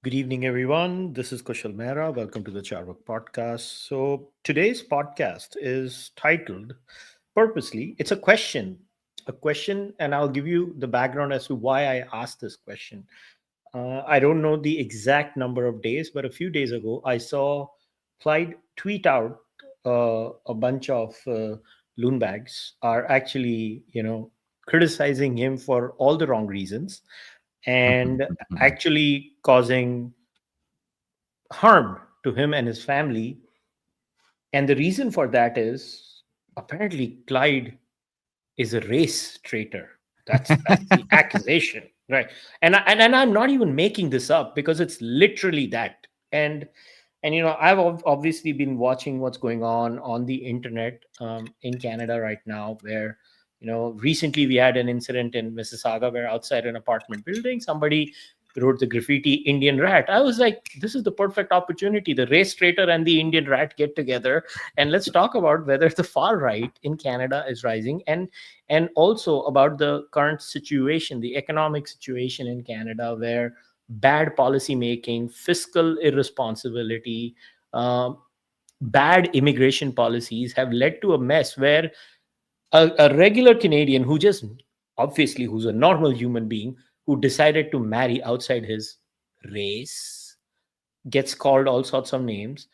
Good evening, everyone. This is Kushal Mehra. Welcome to the Cārvāka podcast. So, today's podcast is titled purposely, it's a question, and I'll give you the background as to why I asked this question. I don't know the exact number of days, but a few days ago, I saw Clyde tweet out a bunch of loon bags are actually, criticizing him for all the wrong reasons and actually causing harm to him and his family. And the reason for that is apparently Clyde is a race traitor. That's the accusation, right? And I'm not even making this up because it's literally that. And I've obviously been watching what's going on the internet in Canada right now, where recently we had an incident in Mississauga where outside an apartment building somebody wrote the graffiti Indian rat. I was like, this is the perfect opportunity. The race traitor and the Indian rat get together and let's talk about whether the far right in Canada is rising, and also about the current situation, the economic situation in Canada, where bad policy making, fiscal irresponsibility, uh, bad immigration policies have led to a mess where a regular Canadian who just obviously who's a normal human being who decided to marry outside his race gets called all sorts of names,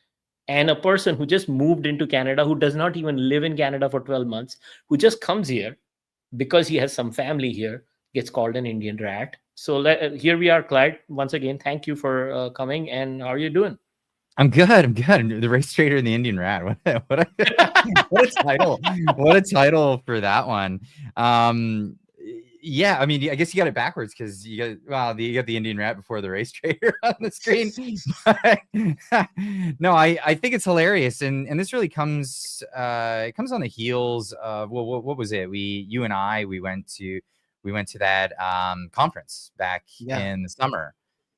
and a person who just moved into Canada, who does not even live in Canada for 12 months, who just comes here because he has some family here, gets called an Indian rat. So here we are, Clyde. Once again, thank you for coming. And how are you doing? I'm good. I'm good. The race trader and the Indian rat. What a title! What a title for that one. Yeah, I mean, I guess you got it backwards because you got the Indian rat before the race trader on the screen. But, no, I think it's hilarious, and this really comes it comes on the heels of what was it? You and I we went to that conference back Yeah. in the summer.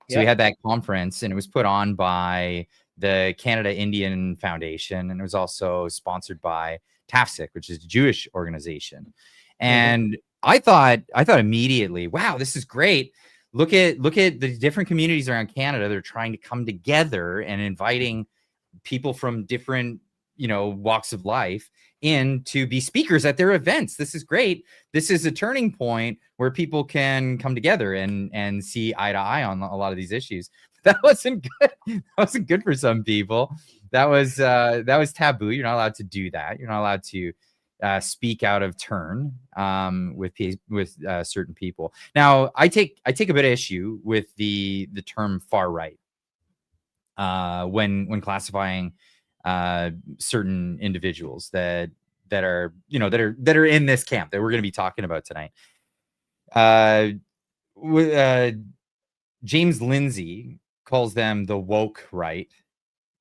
So we Yeah. had that conference, and it was put on by the Canada Indian Foundation, and it was also sponsored by TAFSIC, which is a Jewish organization. Mhm. And I thought immediately, wow, this is great. Look at the different communities around Canada. They're trying to come together and inviting people from different walks of life in to be speakers at their events. This is great. This is a turning point where people can come together and see eye to eye on a lot of these issues. That wasn't good. That wasn't good for some people. That was taboo. You're not allowed to do that. You're not allowed to speak out of turn with certain people. Now, I take a bit of issue with the term far right when classifying certain individuals that are that are in this camp that we're going to be talking about tonight. Uh, James Lindsay calls them the woke right,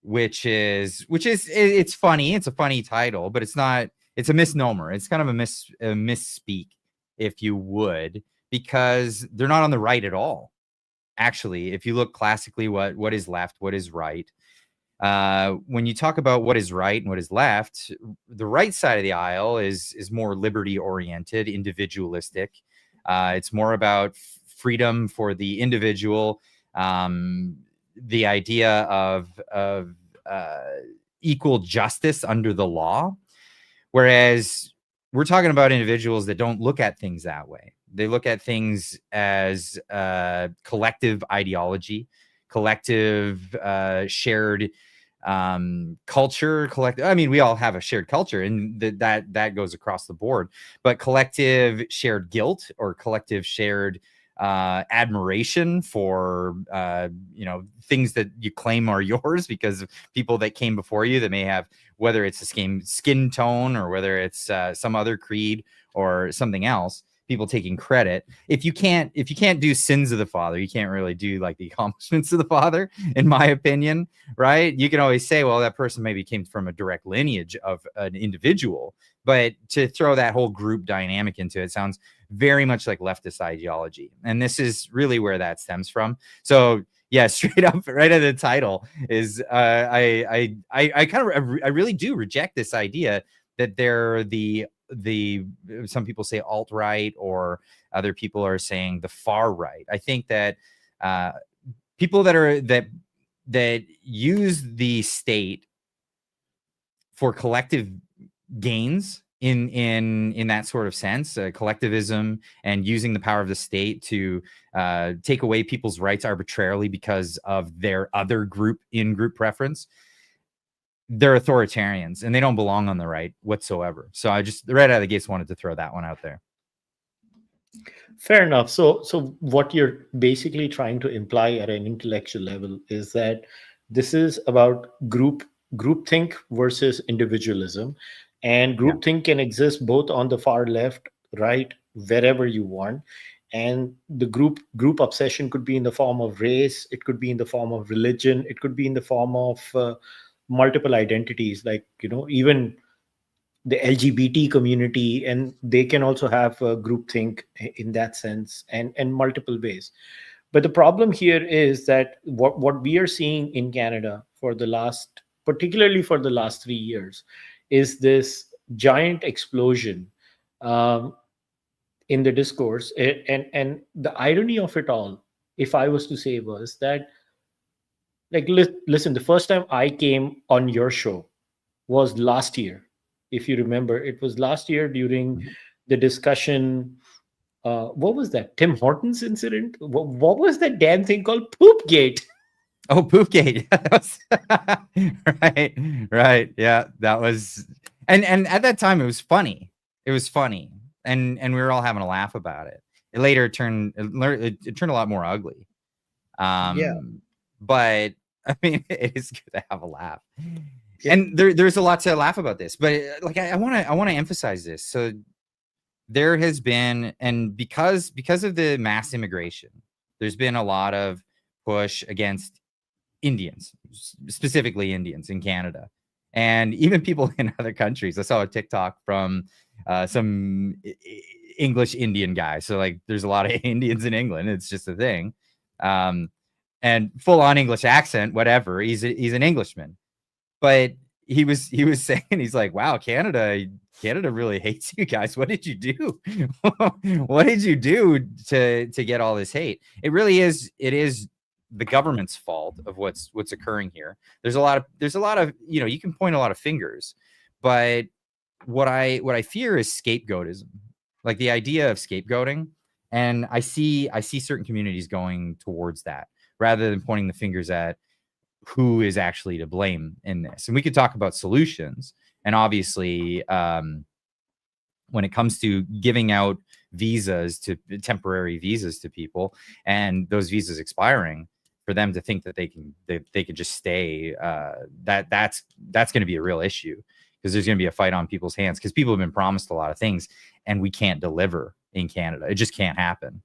which is it's funny. It's a funny title, but it's not. It's a misnomer. It's kind of a misspeak, if you would, because they're not on the right at all. Actually, if you look classically, what is left, what is right, when you talk about what is right and what is left, the right side of the aisle is more liberty oriented, individualistic. It's more about freedom for the individual, the idea of equal justice under the law. Whereas we're talking about individuals that don't look at things that way. They look at things as collective ideology, collective shared culture, collective. I mean, we all have a shared culture, and that goes across the board. But collective shared guilt or collective shared admiration for things that you claim are yours because of people that came before you that may have, whether it's the skin tone or whether it's some other creed or something else, people taking credit. If you can't do sins of the father, you can't really do like the accomplishments of the father, in my opinion, right? You can always say, well, that person maybe came from a direct lineage of an individual, but to throw that whole group dynamic into it sounds very much like leftist ideology, and this is really where that stems from. So yeah, straight up, right at the title is I kind of I really do reject this idea that they're the some people say alt right or other people are saying the far right. I think that uh, people that use the state for collective gains in that sort of sense, collectivism, and using the power of the state to take away people's rights arbitrarily because of their other group preference. They're authoritarians and they don't belong on the right whatsoever. So I just right out of the gates wanted to throw that one out there. Fair enough. So what you're basically trying to imply at an intellectual level is that this is about groupthink versus individualism, and Yeah. groupthink can exist both on the far left, right, wherever you want. And the group obsession could be in the form of race, it could be in the form of religion, it could be in the form of multiple identities, like even the LGBT community, and they can also have a groupthink in that sense, and multiple ways. But the problem here is that what we are seeing in Canada for the last, particularly for the last 3 years, is this giant explosion um, in the discourse. And the irony of it all, if I was to say, was that, like, listen, the first time I came on your show was last year. If you remember, it was last year during the discussion. What was that? Tim Hortons incident? What was that damn thing called? Poopgate. Oh, Poopgate. Right, right. Yeah, that was, and at that time it was funny. It was funny, and we were all having a laugh about it. It later it turned a lot more ugly. Yeah. But I mean, it is good to have a laugh. Yeah. And there's a lot to laugh about this, but like I want to emphasize this. So there has been, and because of the mass immigration, there's been a lot of push against Indians, specifically Indians in Canada, and even people in other countries. I saw a TikTok from some English Indian guy. So like, there's a lot of Indians in England. It's just a thing, and full on English accent, whatever. He's an Englishman, but he was saying, he's like, wow, Canada really hates you guys. What did you do? What did you do to get all this hate? It is the government's fault of what's occurring here. There's a lot of you can point a lot of fingers, but what I fear is scapegoatism, like the idea of scapegoating. And I see certain communities going towards that rather than pointing the fingers at who is actually to blame in this. And we could talk about solutions. And obviously, when it comes to giving out temporary visas to people, and those visas expiring, for them to think that they can just stay, that's going to be a real issue, because there's going to be a fight on people's hands, because people have been promised a lot of things and we can't deliver in Canada. It just can't happen.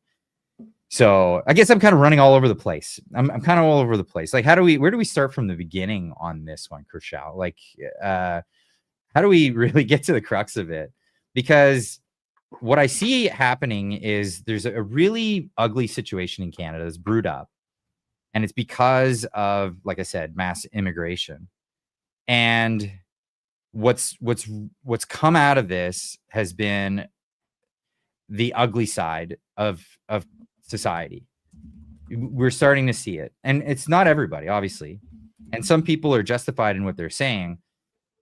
So I guess I'm kind of running all over the place. I'm kind of all over the place. Like, where do we start from the beginning on this one, Kushal? Like, how do we really get to the crux of it? Because what I see happening is there's a really ugly situation in Canada that's brewed up, and it's because of, like I said, mass immigration. And what's come out of this has been the ugly side of society. We're starting to see it, and it's not everybody, obviously, and some people are justified in what they're saying,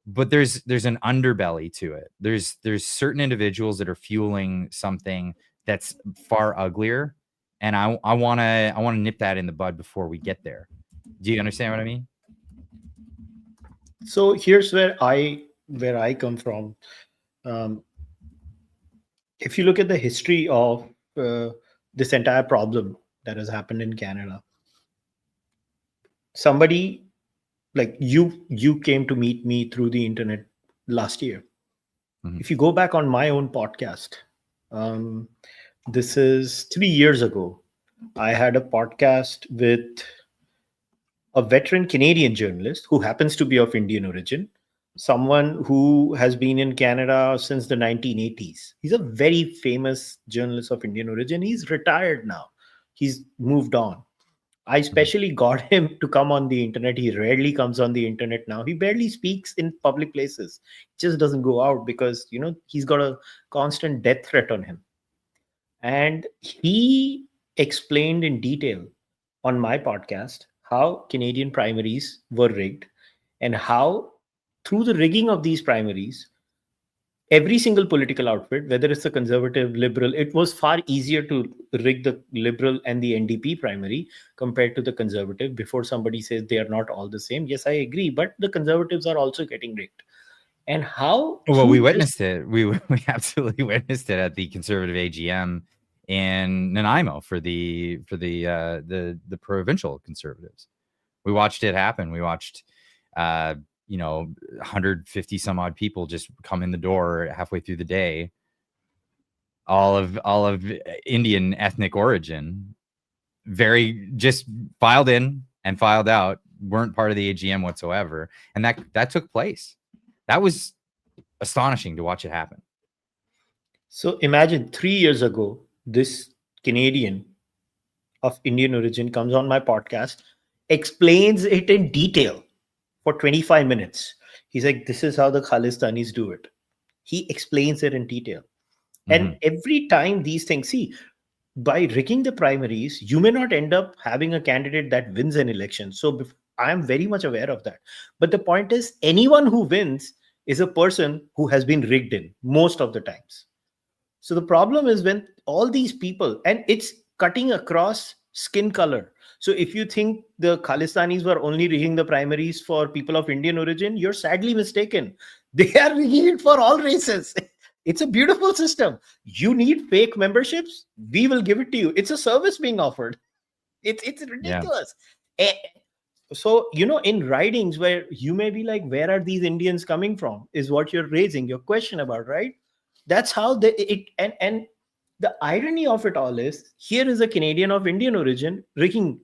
but there's an underbelly to it. There's certain individuals that are fueling something that's far uglier, and I want to nip that in the bud before we get there. Do you understand what I mean? So here's where I come from. Um, if you look at the history of this entire problem that has happened in Canada, somebody like you came to meet me through the internet last year. Mhm. If you go back on my own podcast, um, this is 3 years ago. I had a podcast with a veteran Canadian journalist who happens to be of Indian origin, someone who has been in Canada since the 1980s. He's a very famous journalist of Indian origin. He's retired now, he's moved on. I especially got him to come on the internet. He rarely comes on the internet now. He barely speaks in public places. He just doesn't go out because, he's got a constant death threat on him. And he explained in detail on my podcast how Canadian primaries were rigged and how, through the rigging of these primaries, every single political outfit, whether it's the conservative, liberal, it was far easier to rig the liberal and the NDP primary compared to the conservative. Before somebody says they are not all the same, yes, I agree, but the conservatives are also getting rigged. And how Well, we through this, witnessed it. We absolutely witnessed it at the conservative AGM in Nanaimo for the provincial conservatives. We watched it happen. We watched, 150 some odd people just come in the door halfway through the day, all of Indian ethnic origin, very just filed in and filed out, weren't part of the AGM whatsoever, and that took place. That was astonishing to watch it happen. so imagine 3 years ago, this Canadian of Indian origin comes on my podcast, explains it in detail for 25 minutes. He's like, this is how the Khalistanis do it. He explains it in detail. And every time these things, see, by rigging the primaries, you may not end up having a candidate that wins an election. So I am very much aware of that. But the point is, anyone who wins is a person who has been rigged in most of the times. So the problem is when all these people, and it's cutting across skin color. So if you think the Khalistanis were only rigging the primaries for people of Indian origin, you're sadly mistaken. They are rigging it for all races. It's a beautiful system. You need fake memberships, we will give it to you. It's a service being offered. It's Yeah. ridiculous. Eh, So, in writings where you may be like, where are these Indians coming from? Is what you're raising your question about, right? That's how and the irony of it all is, here is a Canadian of Indian origin rigging,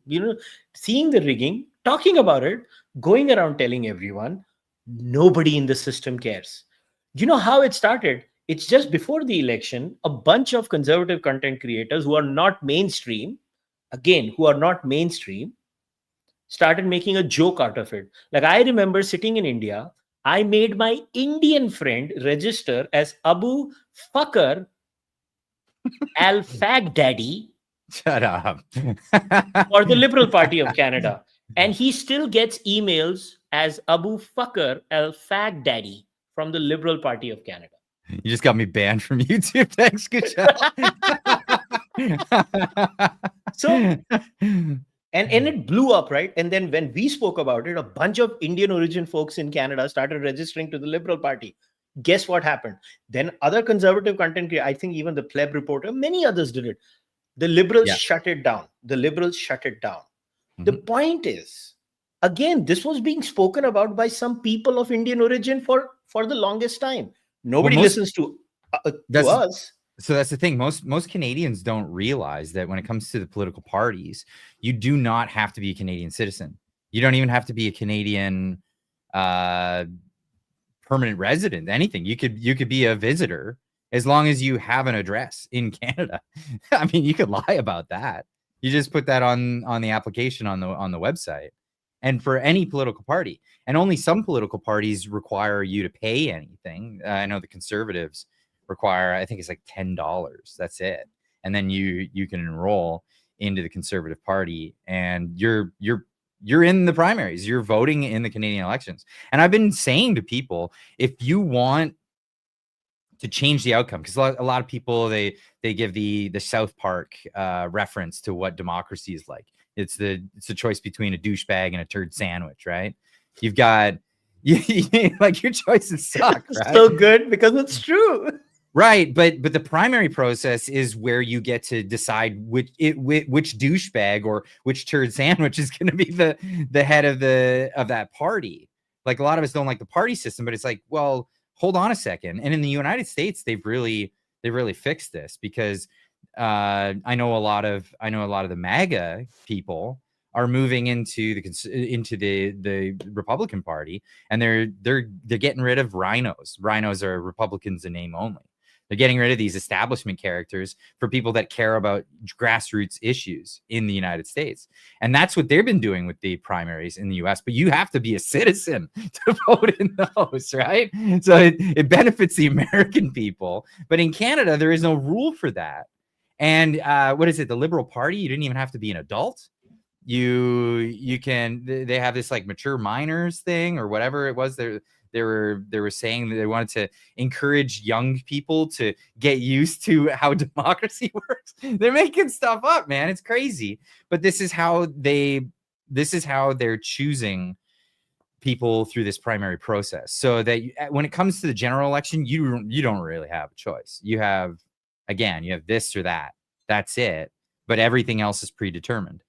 seeing the rigging, talking about it, going around telling everyone. Nobody in the system cares. You know how it started? It's just before the election, a bunch of conservative content creators who are not mainstream, again, who are not mainstream, started making a joke out of it. Like, I remember sitting in India, I made my Indian friend register as Abu Fakr Al Fag Daddy Shut up. for the Liberal Party of Canada. And he still gets emails as Abu Fakr Al Fag Daddy from the Liberal Party of Canada. You just got me banned from YouTube. Thanks, Kushal. So, and it blew up, right? And then when we spoke about it, a bunch of Indian origin folks in Canada started registering to the Liberal Party. Guess what happened? Then other conservative content, I think even the Pleb Reporter, many others did it. The Liberals Yeah. shut it down. The Liberals shut it down. The Mhm. point is, again, this was being spoken about by some people of Indian origin for the longest time. Nobody listens to us. So that's the thing. Most Canadians don't realize that when it comes to the political parties, you do not have to be a Canadian citizen. You don't even have to be a Canadian permanent resident. Anything. You could be a visitor as long as you have an address in Canada. I mean, you could lie about that. You just put that on the application on the website. And for any political party, and only some political parties require you to pay anything. I know the Conservatives require, I think it's like $10. That's it. And then you can enroll into the Conservative Party, and you're in the primaries. You're voting in the Canadian elections. And I've been saying to people, if you want to change the outcome, because a lot of people they give the South Park reference to what democracy is like. It's the choice between a douchebag and a turd sandwich, right? You've got like your choices suck, right? So good because it's true. Right, but the primary process is where you get to decide which douchebag or which turd sandwich is going to be the head of that party. Like, a lot of us don't like the party system, but it's like, well, hold on a second. And in the United States, they've really fixed this, because I know a lot of the MAGA people are moving into the Republican Party, and they're getting rid of rhinos. Rhinos are Republicans in name only. They're getting rid of these establishment characters for people that care about grassroots issues in the United States. And that's what they've been doing with the primaries in the US. But you have to be a citizen to vote in those, right? So it benefits the American people. But in Canada, there is no rule for that. And what is it? The Liberal Party, you didn't even have to be an adult. they have this like mature minors thing or whatever it was. They were saying that they wanted to encourage young people to get used to how democracy works. They're making stuff up, man. It's crazy. But this is how they're choosing people through this primary process, so that when it comes to the general election, you don't really have a choice. You have this or that. That's it. But everything else is predetermined,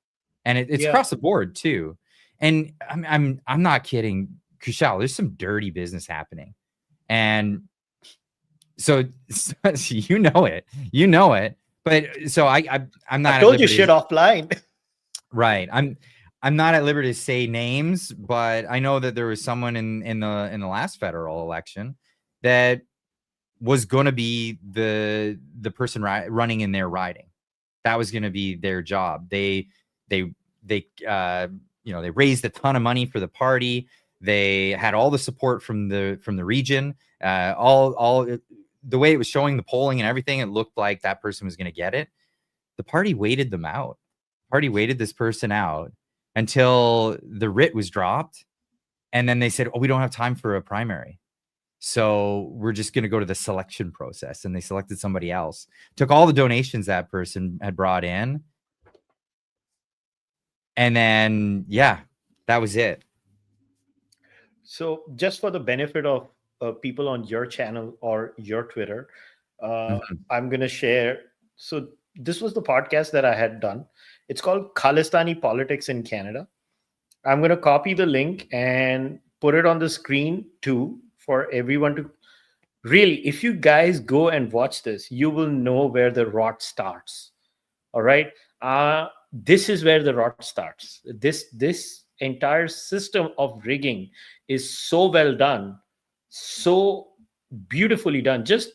and it's across the board too. And I'm not kidding, Kushal. There's some dirty business happening, and so you know it. But so I'm not. I told you shit offline. Right. I'm not at liberty to say names, but I know that there was someone in the last federal election that was going to be the person running in their riding. That was going to be their job. They raised a ton of money for the party. They had all the support from the region. The way it was showing the polling and everything, it looked like that person was going to get it. The party waited them out. The party waited this person out until the writ was dropped. And then they said, oh, we don't have time for a primary. So we're just going to go to the selection process. And they selected somebody else, took all the donations that person had brought in. And then, that was it. So just for the benefit of people on your channel or your Twitter, I'm going to share. So this was the podcast that I had done. It's called Khalistani Politics in Canada. I'm going to copy the link and put it on the screen too for everyone to really, if you guys go and watch this, you will know where the rot starts. All right. This is where the rot starts. This entire system of rigging is so well done, so beautifully done. Just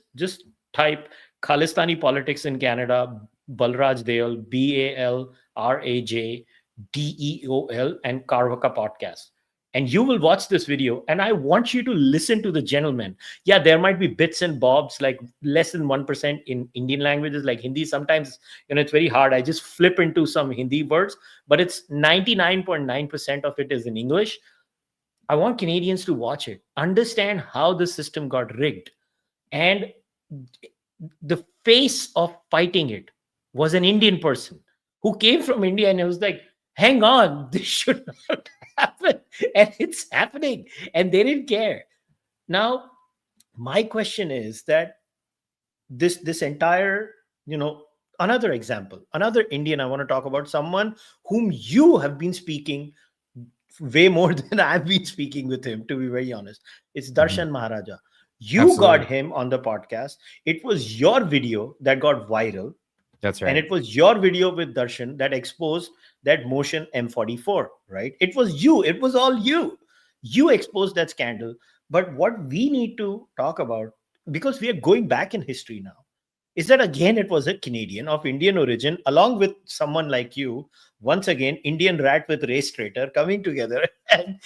type Khalistani Politics in Canada, Balraj Deol, BALRAJDEOL, and Cārvāka podcast. And you will watch this video, and I want you to listen to the gentleman. Yeah, there might be bits and bobs, like less than 1% in Indian languages, like Hindi. Sometimes, it's very hard. I just flip into some Hindi words, but it's 99.9% of it is in English. I want Canadians to watch it, understand how the system got rigged. And the face of fighting it was an Indian person who came from India, and it was like, hang on, this should not happen. And it's happening. And they didn't care. Now, my question is that this entire, another example, another Indian I want to talk about, someone whom you have been speaking way more than I've been speaking with him, to be very honest. It's Darshan Maharaja. You Absolutely. got him on the podcast. It was your video that got viral. That's right. And it was your video with Darshan that exposed that motion M44, right? It was you. It was all you. You exposed that scandal. But what we need to talk about, because we are going back in history now, is that again, it was a Canadian of Indian origin, along with someone like you, once again, Indian rat with race traitor, coming together and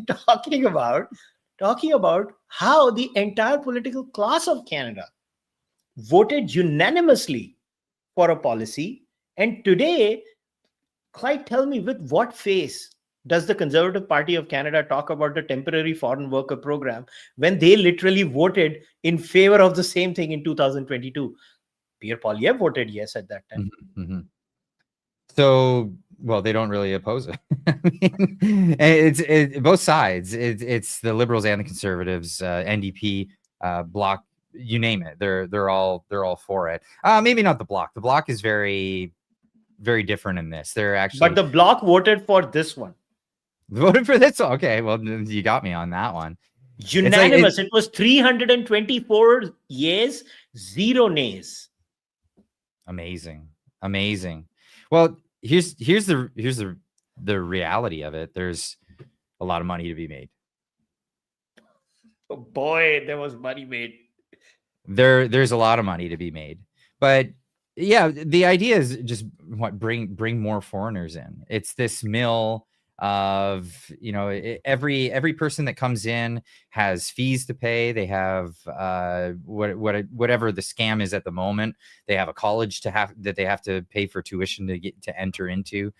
talking about how the entire political class of Canada voted unanimously for a policy. And today, Clyde, tell me, with what face does the Conservative Party of Canada talk about the temporary foreign worker program when they literally voted in favor of the same thing in 2022? Pierre Poilievre voted yes at that time. Mm-hmm. So, well, they don't really oppose it. It's both sides. It's the Liberals and the Conservatives, NDP, Bloc, you name it. They're all for it. Maybe not the Bloc. The Bloc is very, very different in this. They're actually, but the Bloc voted for this one. Voted for this one. Okay, well, you got me on that one. Unanimous. It was 324 yeas, 0 nays. Amazing. Well, here's the reality of it. There's a lot of money to be made. Oh boy, there was money made. There's a lot of money to be made. But yeah, the idea is just bring more foreigners in. It's this mill of, every person that comes in has fees to pay. They have whatever the scam is at the moment. They have a college that they have to pay for tuition to enter into.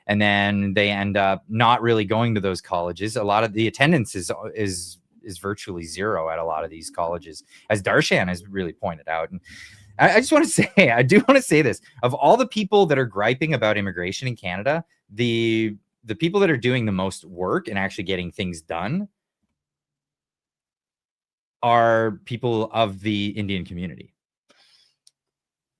and then they end up not really going to those colleges. A lot of the attendance is virtually zero at a lot of these colleges, as Darshan has really pointed out. And I just want to say, I do want to say this: of all the people that are griping about immigration in Canada, the people that are doing the most work and actually getting things done are people of the Indian community.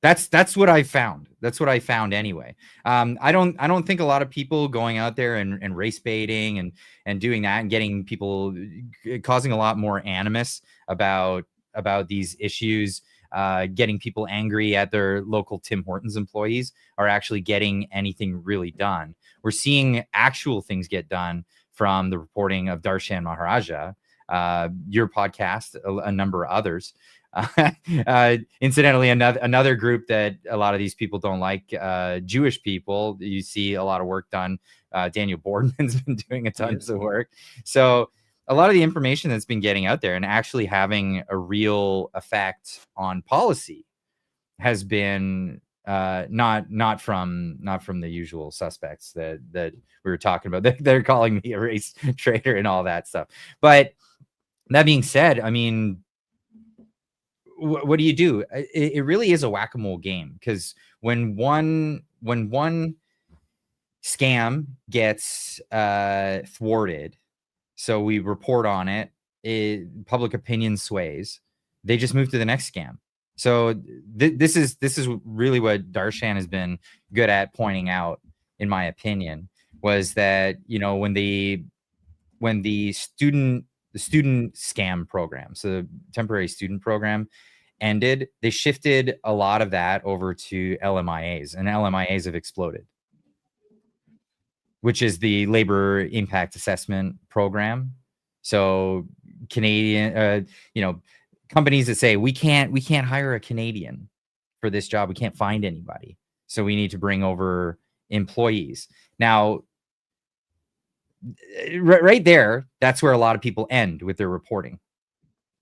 That's what I found. That's what I found anyway. I don't think a lot of people going out there and race baiting and doing that and getting people, causing a lot more animus about these issues, getting people angry at their local Tim Hortons employees, are actually getting anything really done. We're seeing actual things get done from the reporting of Darshan Maharaja, your podcast, a number of others. Incidentally, another group that a lot of these people don't like, Jewish people. You see a lot of work done. Daniel Boardman's been doing a tons of work. So a lot of the information that's been getting out there and actually having a real effect on policy has been not from the usual suspects that we were talking about. They're calling me a race traitor and all that stuff. But that being said, I mean, what do you do? It really is a whack-a-mole game, because when one scam gets thwarted, so we report on it, public opinion sways, they just move to the next scam. So this is really what Darshan has been good at pointing out, in my opinion, was that, you know, when the student scam program, so the temporary student program, ended, they shifted a lot of that over to LMIAs, and LMIAs have exploded, which is the labor impact assessment program. So Canadian, companies that say we can't hire a Canadian for this job, we can't find anybody, so we need to bring over employees. Now, right there, that's where a lot of people end with their reporting.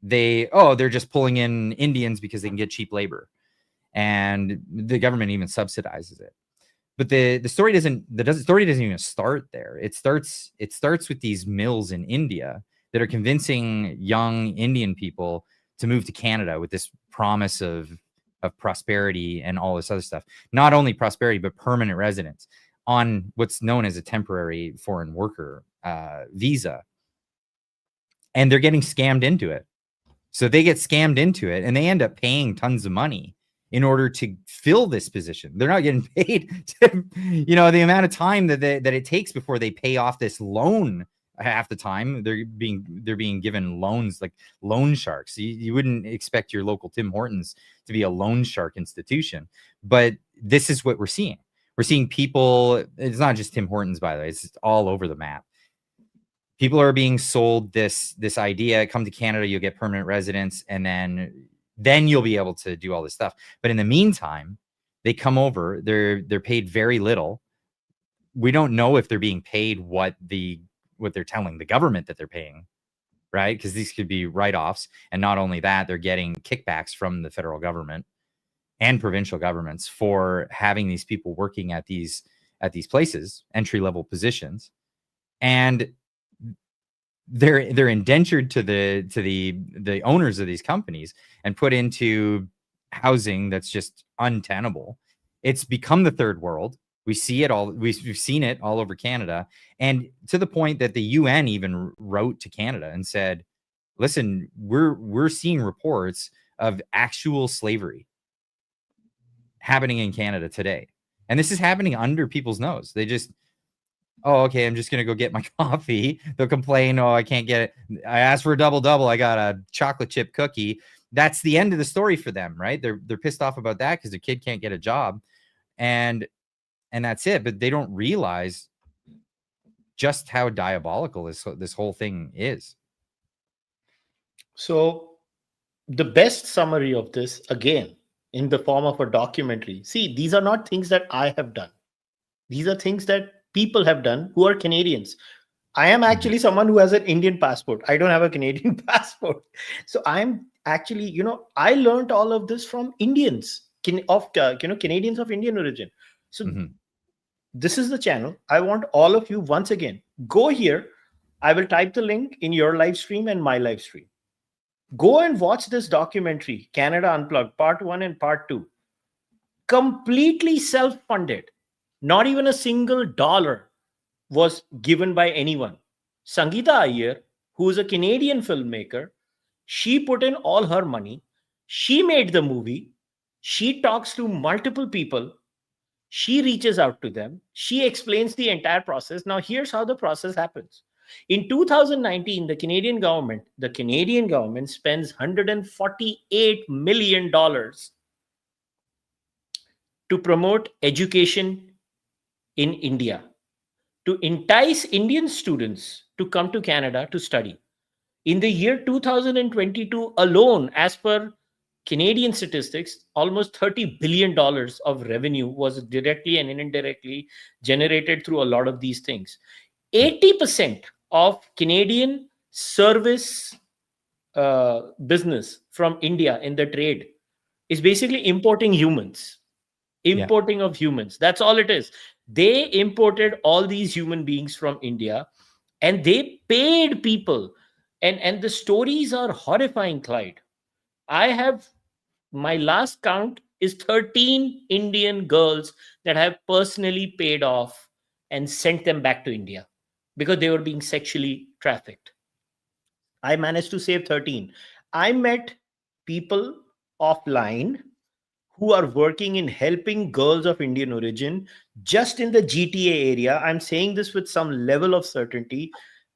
They're just pulling in Indians because they can get cheap labor, and the government even subsidizes it. But the story doesn't even start there. It starts with these mills in India that are convincing young Indian people to move to Canada with this promise of prosperity and all this other stuff. Not only prosperity, but permanent residence on what's known as a temporary foreign worker visa. And they're getting scammed into it. So they get scammed into it, and they end up paying tons of money in order to fill this position. They're not getting paid to, the amount of time that it takes before they pay off this loan. Half the time they're being given loans, like loan sharks. You wouldn't expect your local Tim Hortons to be a loan shark institution, but this is what we're seeing. We're seeing people. It's not just Tim Hortons, by the way. It's all over the map. People are being sold this idea: come to Canada, you'll get permanent residence, and then you'll be able to do all this stuff. But in the meantime, they come over, they're paid very little. We don't know if they're being paid what they're telling the government that they're paying, right? Because these could be write-offs. And not only that, they're getting kickbacks from the federal government and provincial governments for having these people working at these places, entry-level positions. And they're indentured to the owners of these companies and put into housing that's just untenable. It's become the third world. We see it all. We've seen it all over Canada, and to the point that the UN even wrote to Canada and said, "Listen, we're seeing reports of actual slavery happening in Canada today, and this is happening under people's nose. They just." Oh, okay, I'm just going to go get my coffee. They'll complain, oh, I can't get it. I asked for a double-double. I got a chocolate chip cookie. That's the end of the story for them, right? They're pissed off about that because their kid can't get a job. And that's it. But they don't realize just how diabolical this whole thing is. So the best summary of this, again, in the form of a documentary. See, these are not things that I have done. These are things that people have done who are Canadians. I am actually someone who has an Indian passport. I don't have a Canadian passport. So I'm actually, I learned all of this from Indians, Canadians of Indian origin. So This is the channel. I want all of you once again, go here. I will type the link in your live stream and my live stream. Go and watch this documentary, Canada Unplugged, part 1 and part 2. Completely self funded. Not even a single dollar was given by anyone. Sangeeta Iyer, who is a Canadian filmmaker, she put in all her money. She made the movie. She talks to multiple people. She reaches out to them. She explains the entire process. Now, here's how the process happens. In 2019, the Canadian government spends $148 million to promote education in India, to entice Indian students to come to Canada to study. In the year 2022 alone, as per Canadian statistics, almost $30 billion of revenue was directly and indirectly generated through a lot of these things. 80% of Canadian service business from India in the trade is basically importing humans, Yeah. importing of humans. That's all it is. They imported all these human beings from India and they paid people. And the stories are horrifying, Clyde. I have my last count is 13 Indian girls that I have personally paid off and sent them back to India because they were being sexually trafficked. I managed to save 13. I met people offline who are working in helping girls of Indian origin just in the GTA area. I'm saying this with some level of certainty.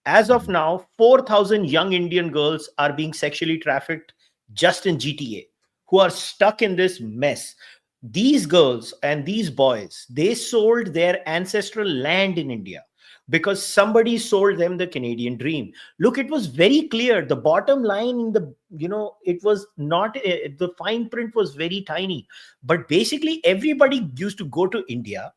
As of Mhm. now, 4,000 young Indian girls are being sexually trafficked just in GTA, who are stuck in this mess. These girls and these boys, they sold their ancestral land in India because somebody sold them the Canadian dream. Look, it was very clear. The bottom line in the, it was not, the fine print was very tiny. But basically, everybody used to go to India,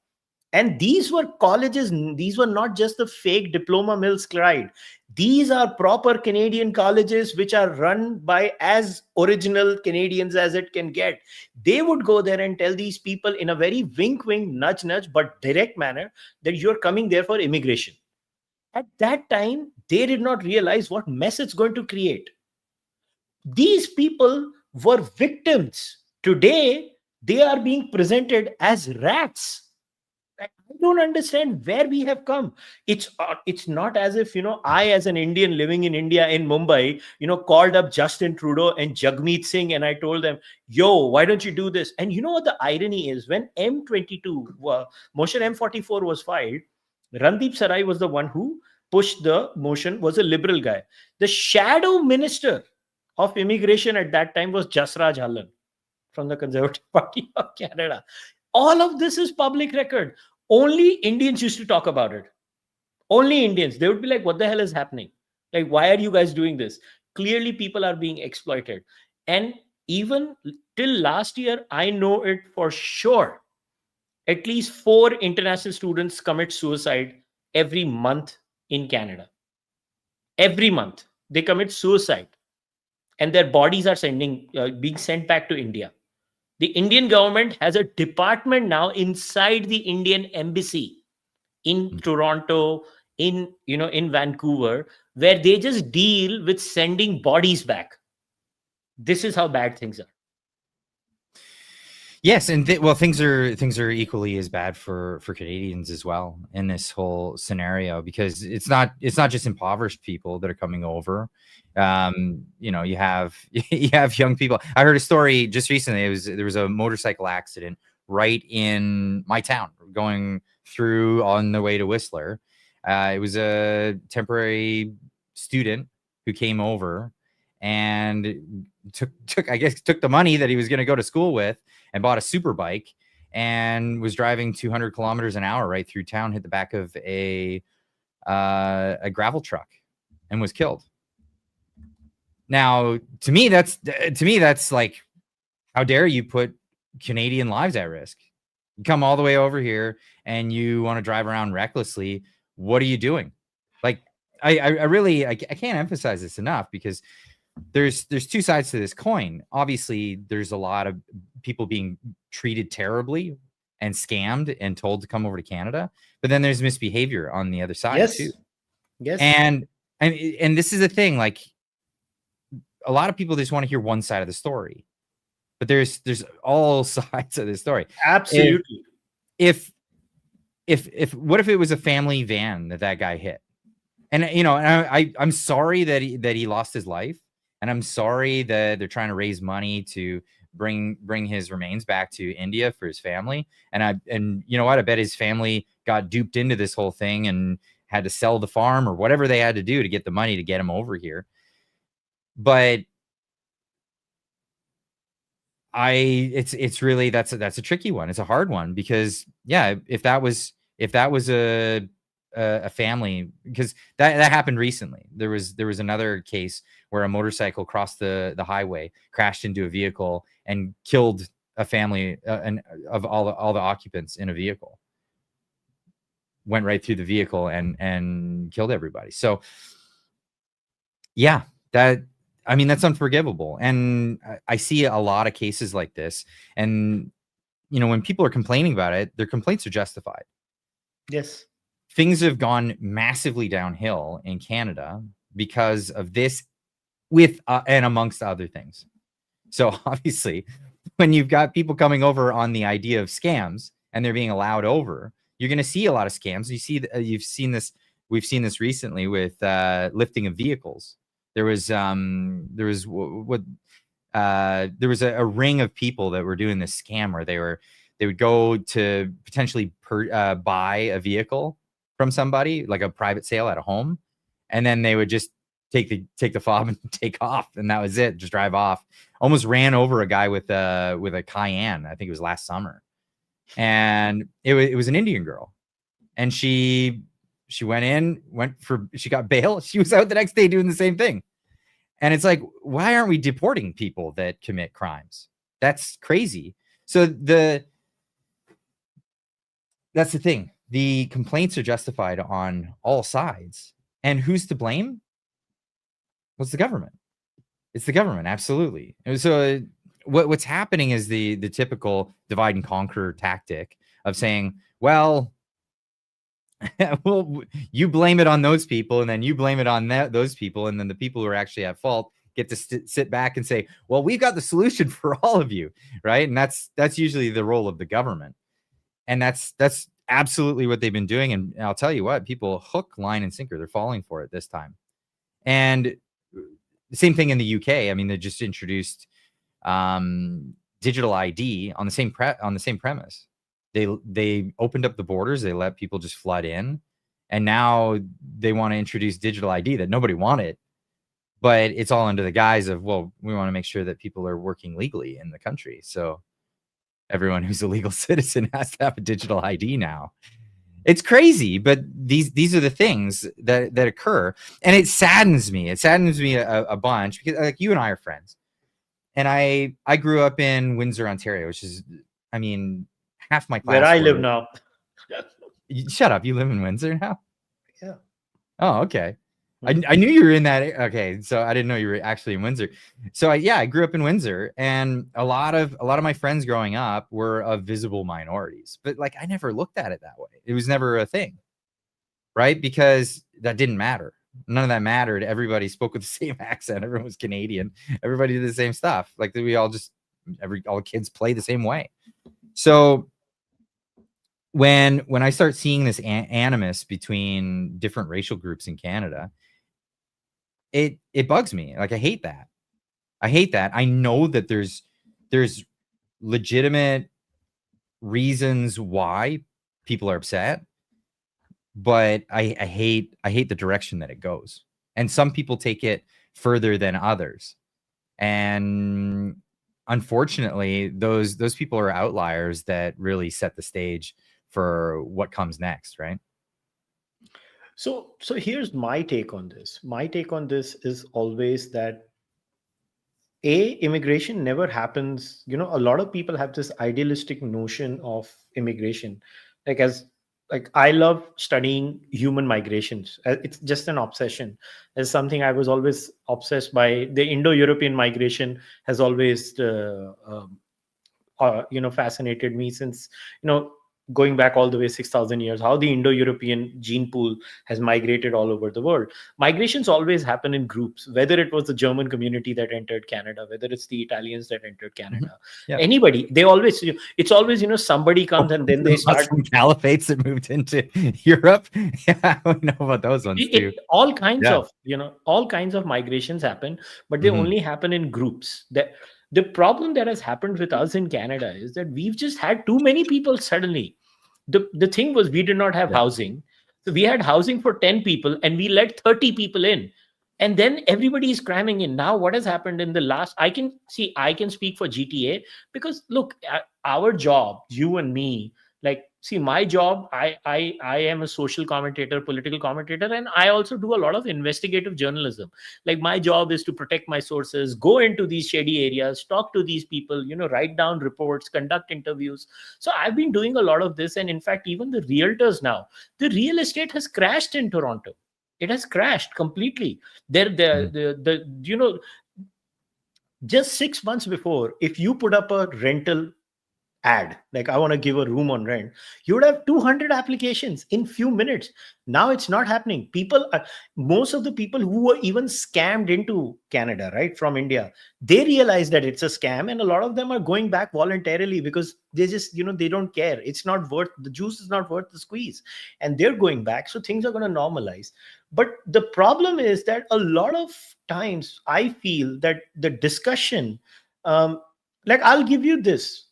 and these were colleges. These were not just the fake diploma mills, Clyde. These are proper Canadian colleges which are run by as original Canadians as it can get. They would go there and tell these people in a very wink wink, nudge nudge, but direct manner that you're coming there for immigration. At that time, they did not realize what mess it's going to create. These people were victims. Today, they are being presented as rats. I don't understand where we have come. It's not as if, I, as an Indian living in India in Mumbai, called up Justin Trudeau and Jagmeet Singh, and I told them, "Yo, why don't you do this?" And you know what the irony is? When M22, motion M44 was filed, Randeep Sarai was the one who pushed the motion. Was a liberal guy. The shadow minister of immigration at that time was Jasraj Hallan from the Conservative Party of Canada. All of this is public record. Only Indians used to talk about it. Only Indians. They would be like, what the hell is happening? Like, why are you guys doing this? Clearly, people are being exploited. And even till last year, I know it for sure. At least 4 international students commit suicide every month in Canada. Every month, they commit suicide, and their bodies are being sent back to India. The Indian government has a department now inside the Indian embassy in Toronto, in Vancouver, where they just deal with sending bodies back. This is how bad things are. Yes, and well, things are equally as bad for Canadians as well in this whole scenario, because it's not just impoverished people that are coming over. You have you have young people. I heard a story just recently. There was a motorcycle accident right in my town, going through on the way to Whistler. It was a temporary student who came over and took the money that he was going to go to school with and bought a super bike and was driving 200 kilometers an hour right through town, hit the back of a gravel truck, and was killed. Now, to me, that's like, how dare you put Canadian lives at risk? You come all the way over here and you want to drive around recklessly. What are you doing? Like, I really can't emphasize this enough, because there's two sides to this coin. Obviously, there's a lot of people being treated terribly and scammed and told to come over to Canada. But then there's misbehavior on the other side too. Yes. And this is the thing, like a lot of people just want to hear one side of the story, but there's all sides of the story. Absolutely. If what if it was a family van that guy hit? And you know, and I'm sorry that he lost his life, and I'm sorry that they're trying to raise money to bring his remains back to India for his family. And you know what? I bet his family got duped into this whole thing and had to sell the farm or whatever they had to do to get the money to get him over here. But it's really that's a tricky one. It's a hard one because yeah, if that was a family, because that happened recently. There was another case where a motorcycle crossed the highway, crashed into a vehicle, and killed a family and of all the occupants in a vehicle. Went right through the vehicle and killed everybody. So yeah, that's unforgivable. And I see a lot of cases like this. And you know, when people are complaining about it, their complaints are justified. Yes. Things have gone massively downhill in Canada because of this, with and amongst other things. So obviously, when you've got people coming over on the idea of scams and they're being allowed over, you're going to see a lot of scams. You've seen this. We've seen this recently with lifting of vehicles. There was a ring of people that were doing this scam where they would go to potentially buy a vehicle from somebody, like a private sale at a home, and then they would just take the fob and take off, and that was it. Just drive off. Almost ran over a guy with a Cayenne. I think it was last summer, and it was an Indian girl, and she got bail. She was out the next day doing the same thing. And it's like, why aren't we deporting people that commit crimes? That's crazy. So that's the thing. The complaints are justified on all sides. And who's to blame? Well, it's the government. It's the government, absolutely. And so what's happening is the typical divide and conquer tactic of saying, well, well, you blame it on those people, and then you blame it on those people, and then the people who are actually at fault get to sit back and say, well, we've got the solution for all of you, right? And that's usually the role of the government, and that's absolutely what they've been doing. And I'll tell you what, people hook, line, and sinker. They're falling for it this time. And the same thing in the UK. I mean, they just introduced digital ID on the same premise. They opened up the borders. They let people just flood in. And now they want to introduce digital ID that nobody wanted. But it's all under the guise of, well, we want to make sure that people are working legally in the country. So everyone who's a legal citizen has to have a digital ID now. It's crazy, but these are the things that occur. And it saddens me. It saddens me a bunch because, like, you and I are friends. And I grew up in Windsor, Ontario, which is, I mean, half my class. Where I live now. Shut up. You live in Windsor now? Yeah. Oh, okay. I knew you were in that. Okay. So I didn't know you were actually in Windsor. So I grew up in Windsor, and a lot of my friends growing up were of visible minorities, but like, I never looked at it that way. It was never a thing, right? Because that didn't matter. None of that mattered. Everybody spoke with the same accent. Everyone was Canadian. Everybody did the same stuff. Like, we all just, all kids play the same way. So when I start seeing this animus between different racial groups in Canada, it bugs me. Like, I hate that. I know that there's legitimate reasons why people are upset, but I hate the direction that it goes. And some people take it further than others. And unfortunately, those people are outliers that really set the stage for what comes next, right? So here's my take on this. My take on this is always that immigration never happens. You know, a lot of people have this idealistic notion of immigration, like I love studying human migrations. It's just an obsession. It's something I was always obsessed by. The Indo-European migration has always fascinated me since, going back all the way 6,000 years, how the Indo-European gene pool has migrated all over the world. Migrations always happen in groups, whether it was the German community that entered Canada, whether it's the Italians that entered Mhm. Canada, Yeah. anybody, they always, it's always, somebody comes and then they The start. Muslim caliphates that moved into Europe. Yeah, I know about those ones too. All kinds Yeah. of, all kinds of migrations happen, but they Mhm. only happen in groups. The problem that has happened with us in Canada is that we've just had too many people suddenly. The thing was, we did not have Yeah. housing, so we had housing for 10 people and we let 30 people in, and then everybody is cramming in. Now what has happened in the last, I can speak for GTA, because look, our job, you and me, like, see, my job, I am a social commentator, political commentator, and I also do a lot of investigative journalism. Like, my job is to protect my sources, go into these shady areas, talk to these people, write down reports, conduct interviews. So I've been doing a lot of this, and in fact, even the realtors now, the real estate has crashed in Toronto. It has crashed completely. There, Mhm. just 6 months before, if you put up a rental ad, like, I want to give a room on rent, you would have 200 applications in few minutes. Now it's not happening. Most of the people who were even scammed into Canada, right, from India, they realize that it's a scam, and a lot of them are going back voluntarily because they just, they don't care. It's not worth, the juice is not worth the squeeze, and they're going back. So things are going to normalize. But the problem is that a lot of times I feel that the discussion, like, I'll give you this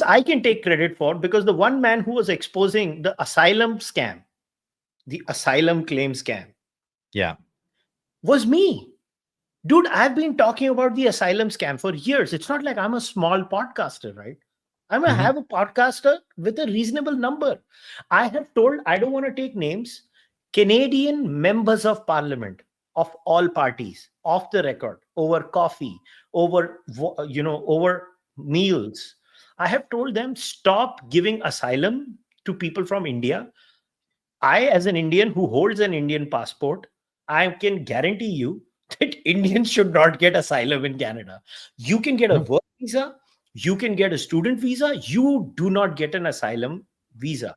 I can take credit for, because the one man who was exposing the asylum scam, the asylum claim scam, Yeah. was me. Dude, I've been talking about the asylum scam for years. It's not like I'm a small podcaster, right? Mhm. Have a podcaster with a reasonable number. I have told, I don't want to take names, Canadian members of parliament of all parties, off the record, over coffee, over meals. I have told them, stop giving asylum to people from India. I, as an Indian who holds an Indian passport, I can guarantee you that Indians should not get asylum in Canada. You can get a No. work visa, you can get a student visa, you do not get an asylum visa.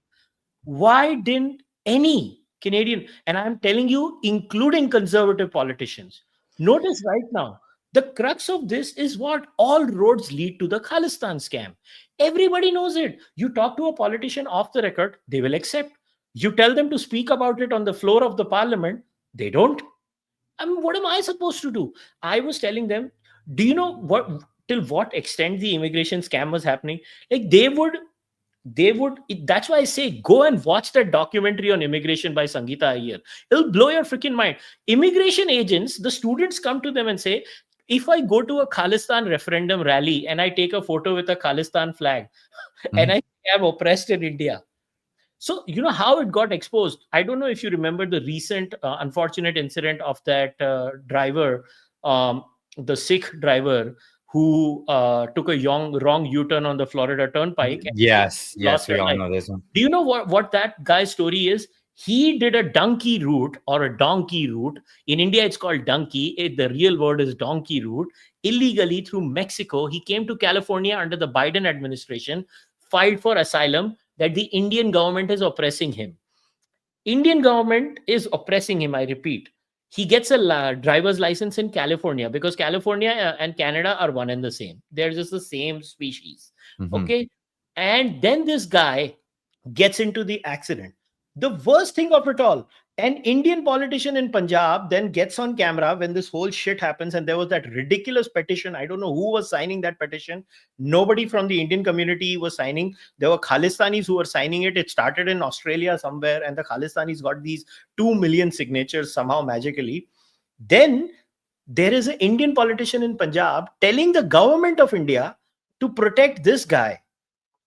Why didn't any Canadian, and I'm telling you, including conservative politicians, notice right now, the crux of this is what all roads lead to the Khalistan scam. Everybody knows it. You talk to a politician off the record, they will accept. You tell them to speak about it on the floor of the parliament, they don't. I mean, what am I supposed to do? I was telling them, do you know what, till what extent the immigration scam was happening? Like, that's why I say, go and watch that documentary on immigration by Sangeeta Iyer. It'll blow your freaking mind. Immigration agents, the students come to them and say, if I go to a Khalistan referendum rally and I take a photo with a Khalistan flag and Mhm. I am oppressed in India. So, you know how it got exposed. I don't know if you remember the recent unfortunate incident of that driver, the Sikh driver who took a wrong U-turn on the Florida Turnpike and Yes. Yes. lost her We all life. know this one. Do you know what that guy's story is? He did a donkey route, or a donkey route. In India, it's called donkey. The real word is donkey route. Illegally through Mexico. He came to California under the Biden administration, filed for asylum, that the Indian government is oppressing him. Indian government is oppressing him, I repeat. He gets a driver's license in California, because California and Canada are one and the same. They're just the same species. Mhm. Okay. And then this guy gets into the accident. The worst thing of it all, an Indian politician in Punjab then gets on camera when this whole shit happens. And there was that ridiculous petition. I don't know who was signing that petition. Nobody from the Indian community was signing. There were Khalistanis who were signing it. It started in Australia somewhere, and the Khalistanis got these 2 million signatures somehow magically. Then there is an Indian politician in Punjab telling the government of India to protect this guy.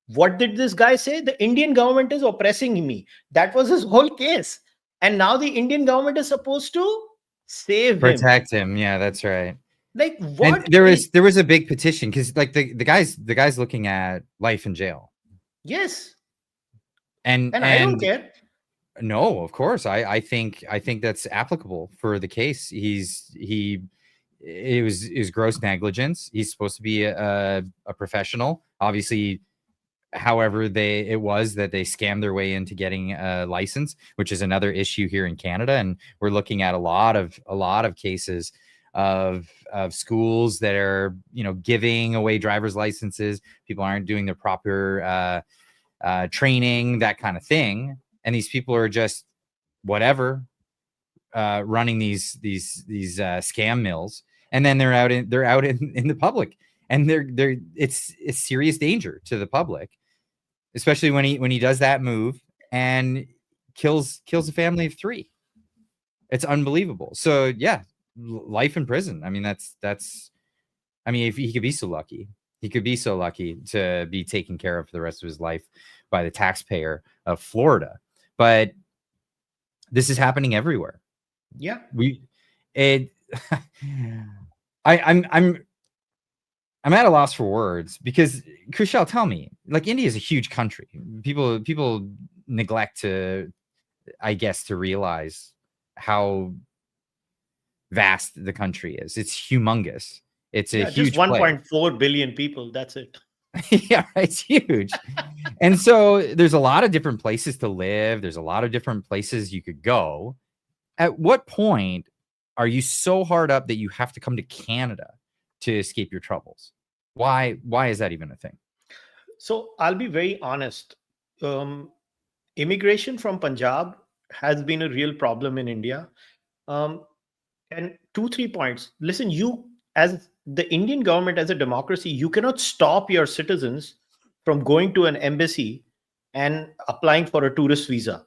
What did this guy say? The Indian government is oppressing me. That was his whole case. And now the Indian government is supposed to save him. Protect him. Yeah, that's right. Like, And what there is. was a big petition because like the guy's looking at life in jail. Yes. And And I don't care. no, of course. I think that's applicable for the case. it was gross negligence. He's supposed to be a professional. Obviously, however it was that they scammed their way into getting a license, which is another issue here in Canada. And we're looking at a lot of cases of schools that are, giving away driver's licenses. People aren't doing the proper training, that kind of thing. And these people are just whatever, running these scam mills, and then they're out in the public, and it's serious danger to the public, especially when he does that move and kills a family of 3. It's unbelievable. So yeah, life in prison. I mean, that's I mean, if he could be so lucky, to be taken care of for the rest of his life by the taxpayer of Florida. But this is happening everywhere. Yeah. I'm at a loss for words, because Kushal, tell me, like, India is a huge country. People neglect to, I guess, to realize how vast the country is. It's humongous. It's a huge just 1.4 billion people. That's it. Yeah, it's huge. And so there's a lot of different places to live. There's a lot of different places you could go. At what point are you so hard up that you have to come to Canada to escape your troubles? Why is that even a thing? So I'll be very honest. Immigration from Punjab has been a real problem in India. And 2-3 points. Listen, you, as the Indian government, as a democracy, you cannot stop your citizens from going to an embassy and applying for a tourist visa.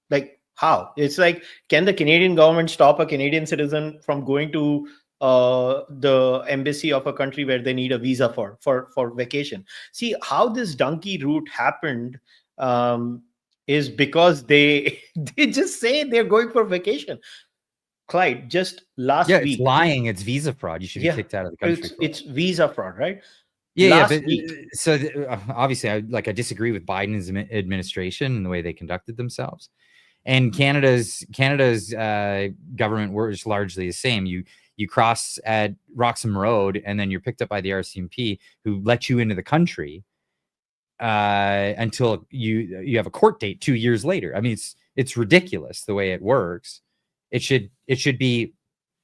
Like, how? It's like, can the Canadian government stop a Canadian citizen from going to the embassy of a country where they need a visa for vacation? See, how this donkey route happened is because they just say they're going for vacation. Clyde, just last week. It's lying. It's visa fraud. You should be kicked out of the country. It's visa fraud, right? But so obviously, I disagree with Biden's administration and the way they conducted themselves. And Canada's government works largely the same. You cross at Roxham Road, and then you're picked up by the RCMP, who let you into the country until you have a court date 2 years later. I mean, it's ridiculous the way it works. It should be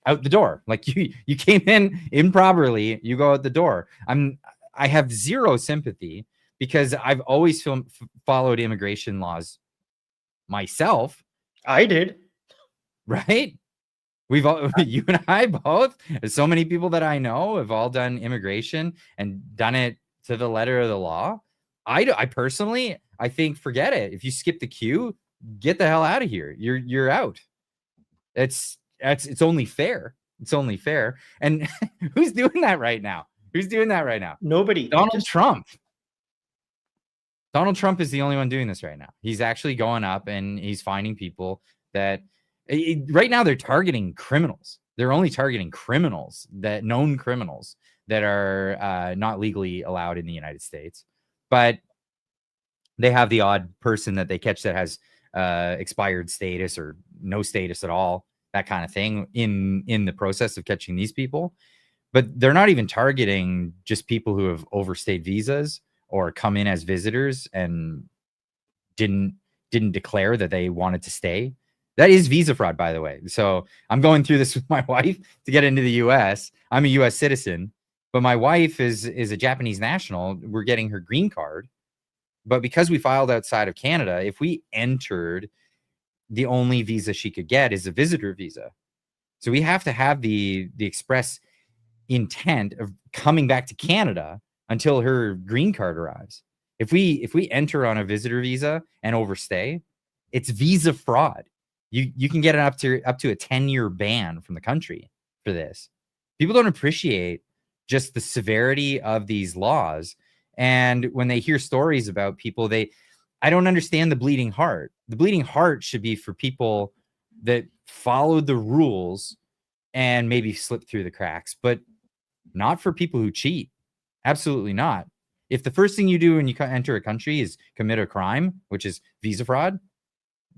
out the door. Like, you came in improperly, you go out the door. I have zero sympathy, because I've always followed immigration laws myself. I did. Right? We've all, you and I both, so many people that I know have all done immigration and done it to the letter of the law. I personally, I think, forget it. If you skip the queue, get the hell out of here. You're out. It's only fair. It's only fair. And who's doing that right now? Nobody. Donald Trump. Donald Trump is the only one doing this right now. He's actually going up and he's finding people that right now they're targeting criminals. They're only targeting known criminals that are not legally allowed in the United States. But they have the odd person that they catch that has expired status or no status at all, that kind of thing, in the process of catching these people. But they're not even targeting just people who have overstayed visas or come in as visitors and didn't declare that they wanted to stay. That is visa fraud, by the way. So I'm going through this with my wife to get into the US. I'm a US citizen, but my wife is a Japanese national. We're getting her green card. But because we filed outside of Canada, if we entered, the only visa she could get is a visitor visa. So we have to have the express intent of coming back to Canada until her green card arrives. If we enter on a visitor visa and overstay, it's visa fraud. You can get up to a 10-year ban from the country for this. People don't appreciate just the severity of these laws. And when they hear stories about people, I don't understand the bleeding heart. The bleeding heart should be for people that followed the rules and maybe slipped through the cracks, but not for people who cheat. Absolutely not. If the first thing you do when you enter a country is commit a crime, which is visa fraud,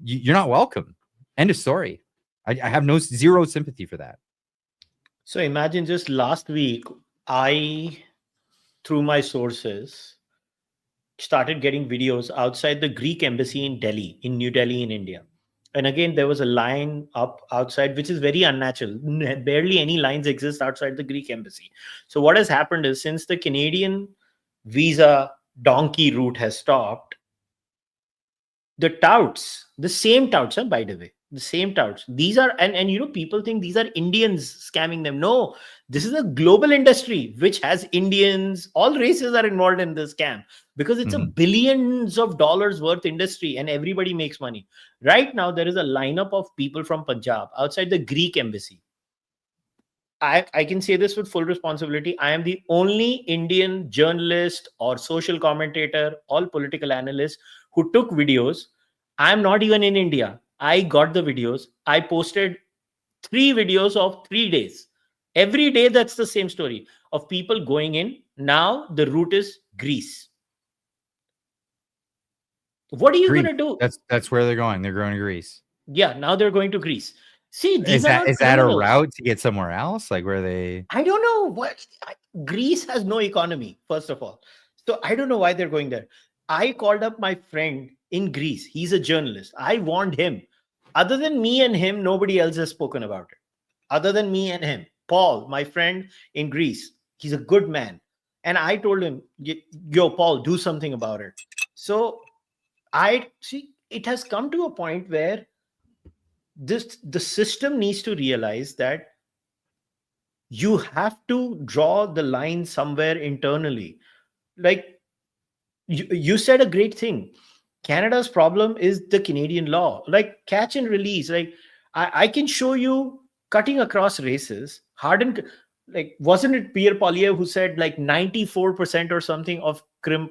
you're not welcome. End of story. I have zero sympathy for that. So imagine just last week, I, through my sources, started getting videos outside the Greek embassy in Delhi, in New Delhi, in India. And again, there was a line up outside, which is very unnatural. Barely any lines exist outside the Greek embassy. So, what has happened is since the Canadian visa donkey route has stopped, the touts, the same touts, by the way, the same touts. These are, and people think these are Indians scamming them. No, this is a global industry which has Indians, all races are involved in this scam because it's a Mhm. billions of dollars worth industry and everybody makes money. Right now, there is a lineup of people from Punjab outside the Greek embassy. I can say this with full responsibility. I am the only Indian journalist or social commentator, all political analyst who took videos. I'm not even in India. I got the videos. I posted 3 videos of 3 days. Every day, that's the same story of people going in. Now the route is Greece. What are you going Greece. to do? That's where they're going. They're going to Greece. Yeah, now they're going to Greece. See, Is these are that not is that a criminals. route to get somewhere else? Like where they I don't know what Greece has no economy, first of all. So I don't know why they're going there. I called up my friend in Greece. He's a journalist. I warned him. Other than me and him, nobody else has spoken about it. Other than me and him. Paul, my friend in Greece, he's a good man. And I told him, yo, Paul, do something about it. So I see it has come to a point where the system needs to realize that you have to draw the line somewhere internally. Like you said a great thing. Canada's problem is the Canadian law, like catch and release. Like I can show you cutting across races, hardened. Like wasn't it Pierre Polyev who said like 94% or something of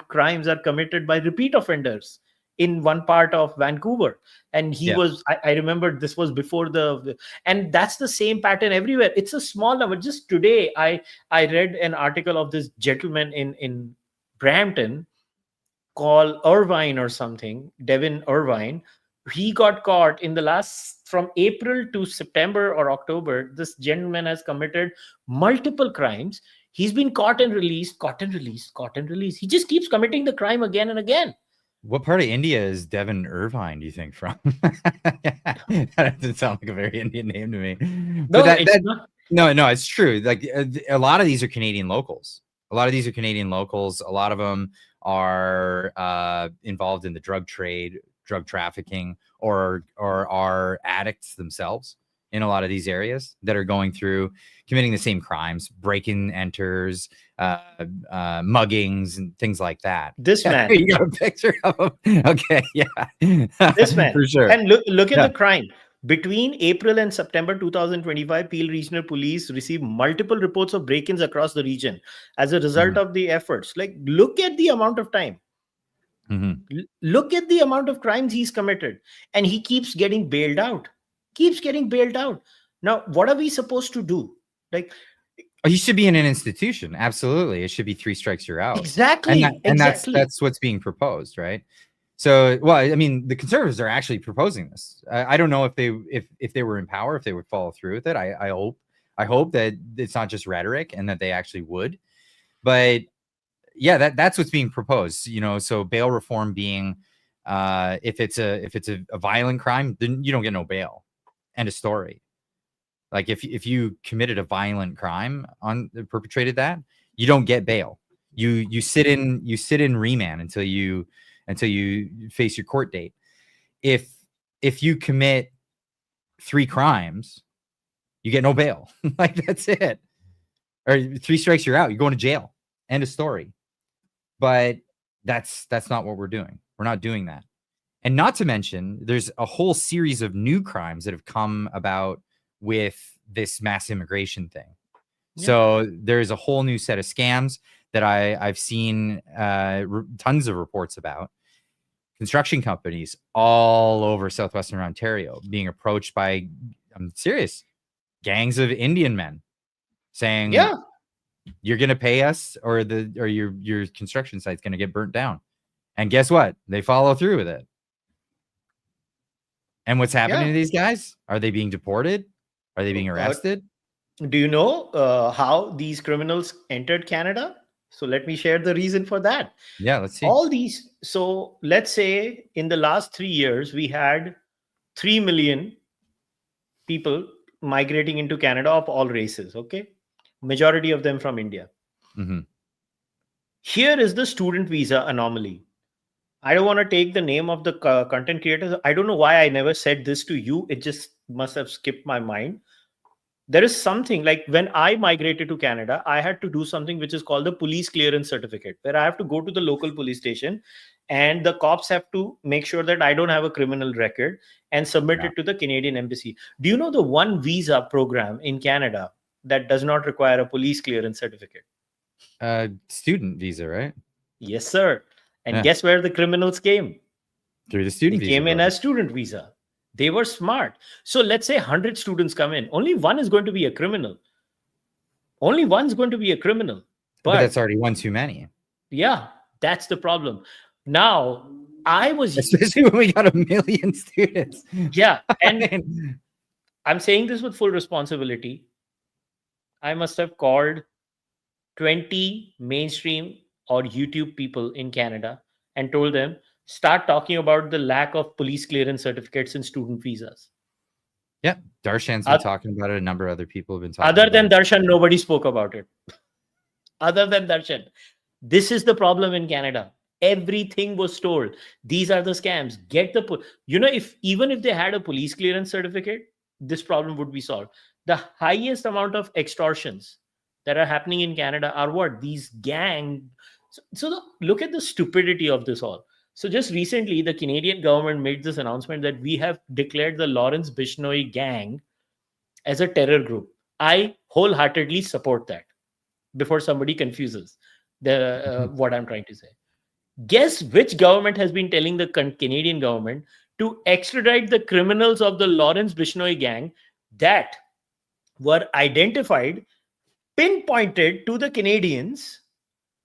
crimes are committed by repeat offenders in one part of Vancouver? And he yeah. was, I remember this was before and that's the same pattern everywhere. It's a small number. Just today, I read an article of this gentleman in Brampton called Irvine or something, Devin Irvine. He got caught in the last, from April to September or October. This gentleman has committed multiple crimes. He's been caught and released, caught and released, caught and released. He just keeps committing the crime again and again. What part of India is Devon Irvine, do you think, from? That doesn't sound like a very Indian name to me. But No, it's not. no, it's true. Like a lot of these are Canadian locals. A lot of these are Canadian locals. A lot of them are involved in the drug trade, drug trafficking, or are addicts themselves in a lot of these areas that are going through committing the same crimes, break-in enters, muggings, and things like that. This Yeah, man, you got a picture of him. Okay, yeah, this man. for sure. And look at Yeah. the crime. Between April and September 2025, Peel Regional Police received multiple reports of break ins across the region as a result Mhm, of the efforts. Like, look at the amount of time. mhm. Look at the amount of crimes he's committed. And he keeps getting bailed out. Keeps getting bailed out. Now, what are we supposed to do? Like, Oh, he should be in an institution. Absolutely, it should be 3 strikes you're out, exactly, and exactly. that's what's being proposed, right? So, well, I mean, the conservatives are actually proposing this. I don't know if they were in power, if they would follow through with it. I hope that it's not just rhetoric and that they actually would. But yeah, that's what's being proposed. So bail reform being, if it's a violent crime, then you don't get no bail. End of story. Like if you committed a violent crime perpetrated that, you don't get bail. You sit in remand until you face your court date. If you commit 3 crimes, you get no bail. Like that's it. Or 3 strikes you're out. You're going to jail. End of story. But that's not what we're doing. We're not doing that. And not to mention, there's a whole series of new crimes that have come about with this mass immigration thing. Yeah. So there's a whole new set of scams that I've seen tons of reports about. Construction companies all over southwestern Ontario being approached by, I'm serious, gangs of Indian men saying, Yeah. you're going to pay us or your construction site's going to get burnt down. And guess what? They follow through with it. And what's happening Yeah. to these guys? Are they being deported? Are they being arrested? Do you know how these criminals entered Canada? So let me share the reason for that. Yeah, let's see. All these, so let's say in the last 3 years, we had 3 million people migrating into Canada of all races, okay? Majority of them from India. Hmm. Here is the student visa anomaly. I don't want to take the name of the content creators. I don't know why I never said this to you. It just must have skipped my mind. There is something like when I migrated to Canada, I had to do something which is called the police clearance certificate, where I have to go to the local police station and the cops have to make sure that I don't have a criminal record and submit Yeah. it to the Canadian embassy. Do you know the one visa program in Canada that does not require a police clearance certificate? Student visa, right? Yes, sir. And Yeah, guess where the criminals came? through the They student visa came in program. as student visa. They were smart. So let's say 100 students come in, only one is going to be a criminal. Only one's going to be a criminal. But that's But already one too many, yeah, that's the problem. Now, I was, especially when we got 1 million students. yeah, I and mean, I'm saying this with full responsibility. I must have called 20 mainstream or YouTube people in Canada and told them, start talking about the lack of police clearance certificates and student visas. yeah, Darshan's been talking about it. A number of other people have been talking Other about than it. Darshan, nobody spoke about it. Other than Darshan. This is the problem in Canada. Everything was told. These are the scams. Get the, if even if they had a police clearance certificate, this problem would be solved. The highest amount of extortions that are happening in Canada are what? These gang. Look at the stupidity of this all. So just recently, the Canadian government made this announcement that we have declared the Lawrence Bishnoi gang as a terror group. I wholeheartedly support that before somebody confuses the what I'm trying to say. Guess which government has been telling the Canadian government to extradite the criminals of the Lawrence Bishnoi gang that were identified, pinpointed to the Canadians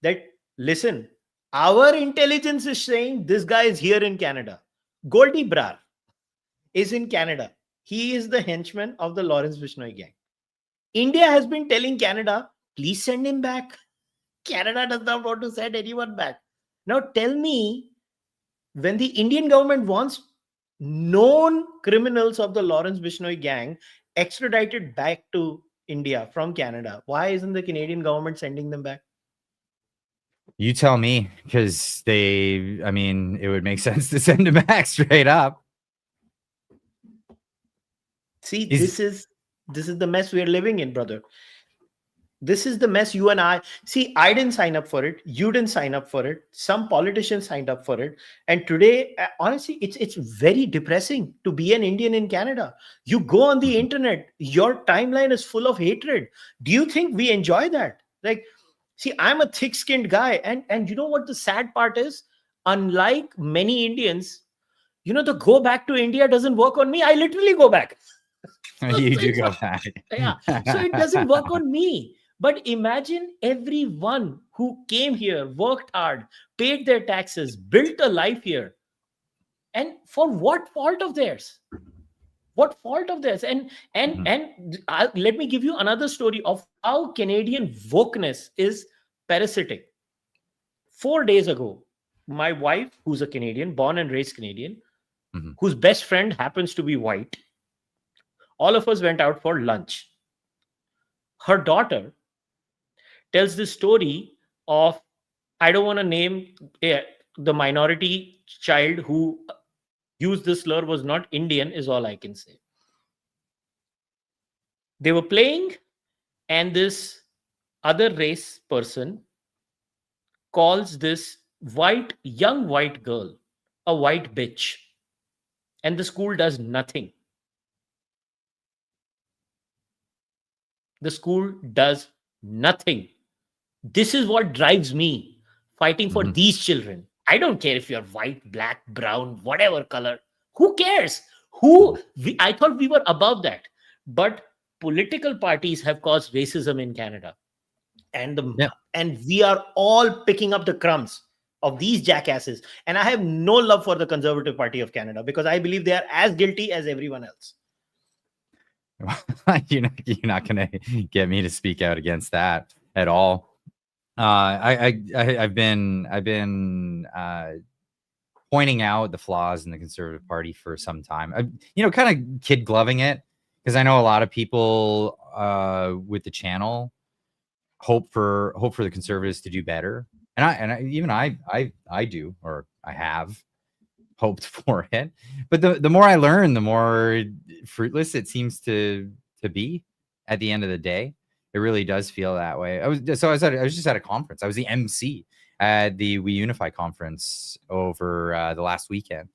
that, listen, our intelligence is saying this guy is here in Canada. Goldie Brar is in Canada. He is the henchman of the Lawrence Bishnoi gang. India has been telling Canada, please send him back. Canada does not want to send anyone back. Now tell me, when the Indian government wants known criminals of the Lawrence Bishnoi gang extradited back to India from Canada, why isn't the Canadian government sending them back? You tell me, because I mean, it would make sense to send him back straight up. See, Is this is the mess we are living in, brother. This is the mess you and I see. I didn't sign up for it. You didn't sign up for it. Some politicians signed up for it. And today, honestly, it's very depressing to be an Indian in Canada. You go on the internet, your timeline is full of hatred. Do you think we enjoy that? Like, see, I'm a thick-skinned guy, and you know what the sad part is? Unlike many Indians, the go back to India doesn't work on me. I literally go back. you So do it's go not, back? yeah. So it doesn't work on me. But imagine everyone who came here, worked hard, paid their taxes, built a life here. And for what fault of theirs? What fault of theirs? Mhm. Let me give you another story of how Canadian wokeness is parasitic. 4 days ago, my wife, who's a Canadian, born and raised Canadian, Mhm. whose best friend happens to be white, all of us went out for lunch. Her daughter tells this story of, I don't want to name the minority child who used this slur was not Indian, is all I can say. They were playing, and this other race person calls this young white girl a white bitch, and the school does nothing. The school does nothing. This is what drives me fighting for Mhm. these children. I don't care if you're white, black, brown, whatever color. Who cares? I thought we were above that. But political parties have caused racism in Canada. Yeah. And we are all picking up the crumbs of these jackasses. And I have no love for the Conservative Party of Canada because I believe they are as guilty as everyone else. You're not going to get me to speak out against that at all. I've been pointing out the flaws in the Conservative Party for some time. Kind of kid gloving it, because I know a lot of people with the channel hope for the Conservatives to do better, and I do, or I have hoped for it. But the more I learn, the more fruitless it seems to be at the end of the day. It really does feel that way. I was just at a conference. I was the MC at the We Unify conference over the last weekend,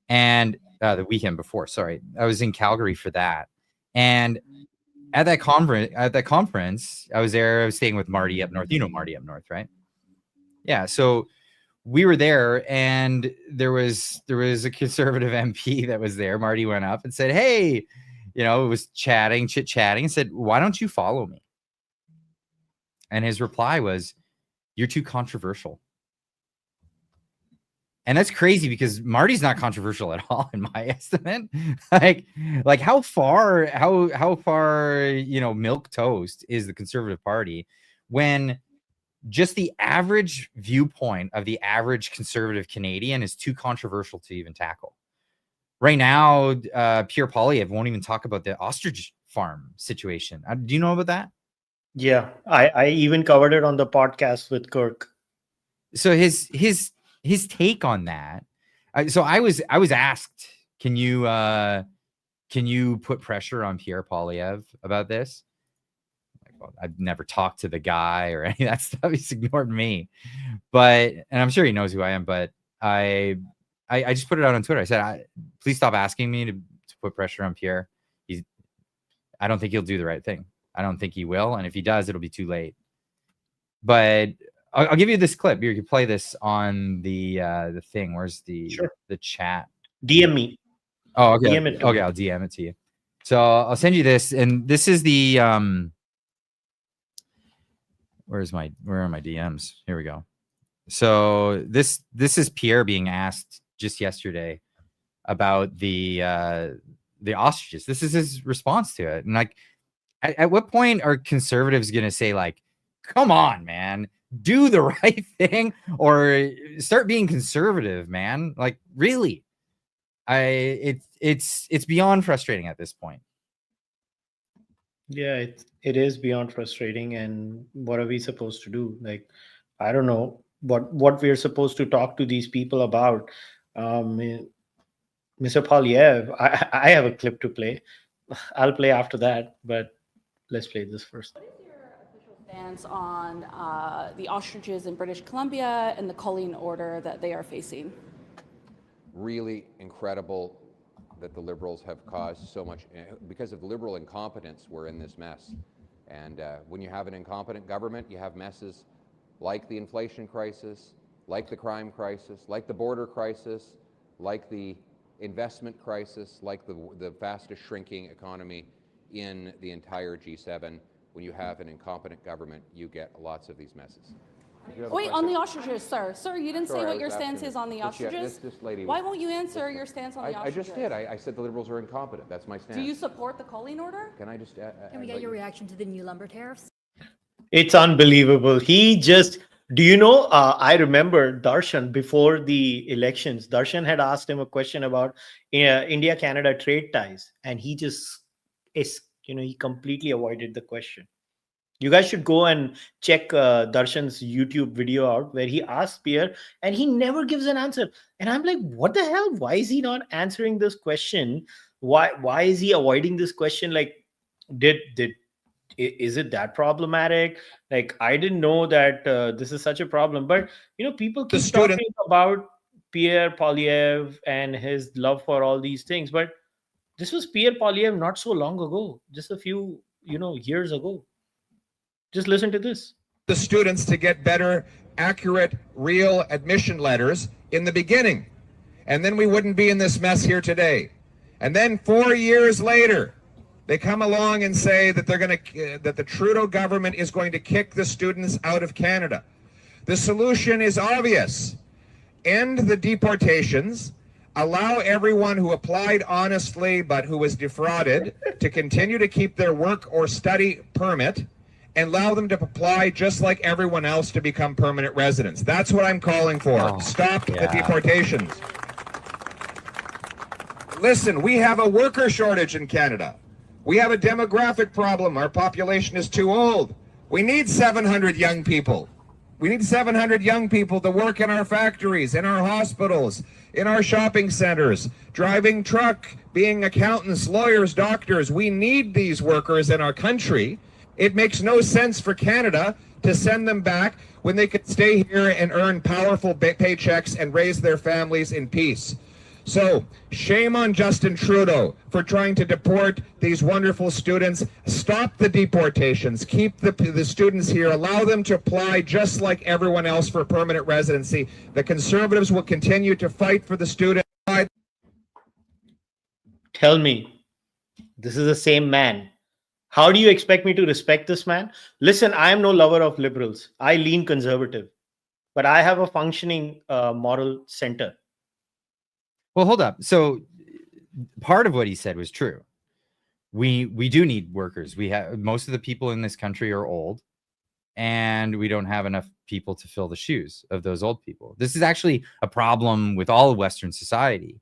and the weekend before. Sorry, I was in Calgary for that. And at that conference, I was there. I was staying with Marty up north. You know Marty up north, right? Yeah. So we were there, and there was a Conservative MP that was there. Marty went up and said, "Hey," it was chit-chatting, and said, "Why don't you follow me?" And his reply was, "You're too controversial." And that's crazy, because Marty's not controversial at all in my estimate. like how far milk toast is the Conservative Party when just the average viewpoint of the average conservative Canadian is too controversial to even tackle. Right now, Pierre Poilievre won't even talk about the ostrich farm situation. Do you know about that? Yeah, I even covered it on the podcast with Kirk. So his take on that. So I was asked, can you put pressure on Pierre Poilievre about this? Well, I've never talked to the guy or any of that stuff. He's ignored me, and I'm sure he knows who I am. But I just put it out on Twitter. I said, please stop asking me to put pressure on Pierre. I don't think he'll do the right thing. I don't think he will. And if he does, it'll be too late. But I'll give you this clip. You can play this on the thing. Where's the chat? DM me. Oh, okay. DM it to me. I'll DM it to you. So I'll send you this. And this is the where are my DMs? Here we go. So this is Pierre being asked just yesterday about the ostriches. This is his response to it. And like, at what point are Conservatives going to say, like, come on, man, do the right thing, or start being conservative, man? Like, really? It's beyond frustrating at this point. Yeah, it is beyond frustrating. And what are we supposed to do? Like, I don't know what we're supposed to talk to these people about. Mr. Poilievre, I have a clip to play. I'll play after that, but let's play this first. What is your official stance on the ostriches in British Columbia and the culling order that they are facing? Really incredible that the Liberals have caused so much. Because of Liberal incompetence, we're in this mess. And when you have an incompetent government, you have messes like the inflation crisis, like the crime crisis, like the border crisis, like the investment crisis, like the fastest shrinking economy in the entire G7. When you have an incompetent government, you get lots of these messes. Wait, on the ostriches, sir. Sir, you didn't say what your stance is on the ostriches. This lady Why won't you answer your stance on the ostriches? I just did. I said the Liberals are incompetent. That's my stance. Do you support the culling order? Can I just... Can we get your reaction to the new lumber tariffs? It's unbelievable. Do you know, I remember Darshan before the elections, Darshan had asked him a question about India-Canada trade ties, and he he completely avoided the question. You guys should go and check Darshan's YouTube video out where he asks Pierre and he never gives an answer. And I'm like, what the hell? Why is he not answering this question? Why is he avoiding this question? Like, is it that problematic? Like, I didn't know that this is such a problem. But, people keep talking about Pierre Poilievre and his love for all these things. But this was Pierre Poilievre not so long ago, just a few, years ago. Just listen to this. The students to get better, accurate, real admission letters in the beginning. And then we wouldn't be in this mess here today. And then 4 years later, they come along and say that that the Trudeau government is going to kick the students out of Canada. The solution is obvious. End the deportations, allow everyone who applied honestly but who was defrauded to continue to keep their work or study permit, and allow them to apply just like everyone else to become permanent residents. That's what I'm calling for. Oh, Stop the yeah. deportations. Listen, we have a worker shortage in Canada. We have a demographic problem. Our population is too old. We need 700 young people. We need 700 young people to work in our factories, in our hospitals, in our shopping centers, driving truck, being accountants, lawyers, doctors. We need these workers in our country. It makes no sense for Canada to send them back when they could stay here and earn powerful paychecks and raise their families in peace. So, shame on Justin Trudeau for trying to deport these wonderful students. Stop the deportations. Keep the students here. Allow them to apply just like everyone else for permanent residency. The Conservatives will continue to fight for the students. Tell me, this is the same man. How do you expect me to respect this man? Listen, I am no lover of liberals. I lean conservative, but I have a functioning moral center. Well, hold up. So part of what he said was true. We do need workers. We have most of the people in this country are old, and we don't have enough people to fill the shoes of those old people. This is actually a problem with all of Western society.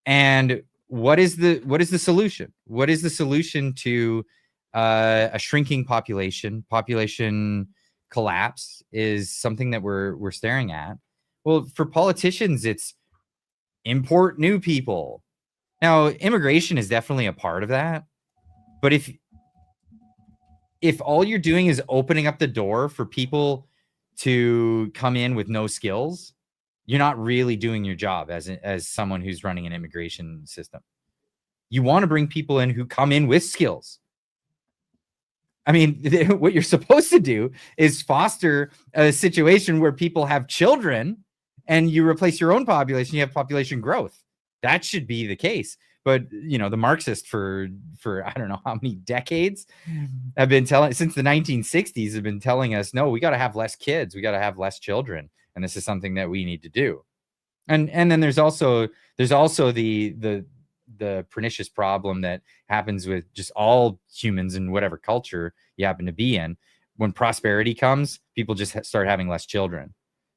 And what is the solution? What is the solution to a shrinking population? Population collapse is something that we're staring at. Well, for politicians, it's import new people. Now, immigration is definitely a part of that. But if all you're doing is opening up the door for people to come in with no skills, you're not really doing your job as someone who's running an immigration system. You want to bring people in who come in with skills. I mean, what you're supposed to do is foster a situation where people have children and you replace your own population, you have population growth. That should be the case. But, you know, the Marxists for I don't know how many decades have been telling, since the 1960s, have been telling us, no, we got to have less kids. We got to have less children. And this is something that we need to do. And then there's also the pernicious problem that happens with just all humans in whatever culture you happen to be in. When prosperity comes, people just start having less children.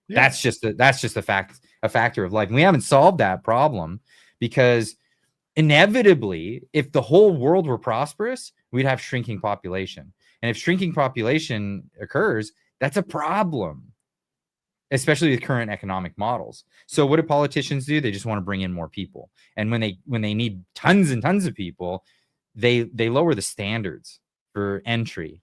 Yeah. That's just a factor of life. And we haven't solved that problem because inevitably, if the whole world were prosperous, we'd have shrinking population. And if shrinking population occurs, that's a problem, especially with current economic models. So what do politicians do? They just want to bring in more people. And when they need tons and tons of people, they lower the standards for entry.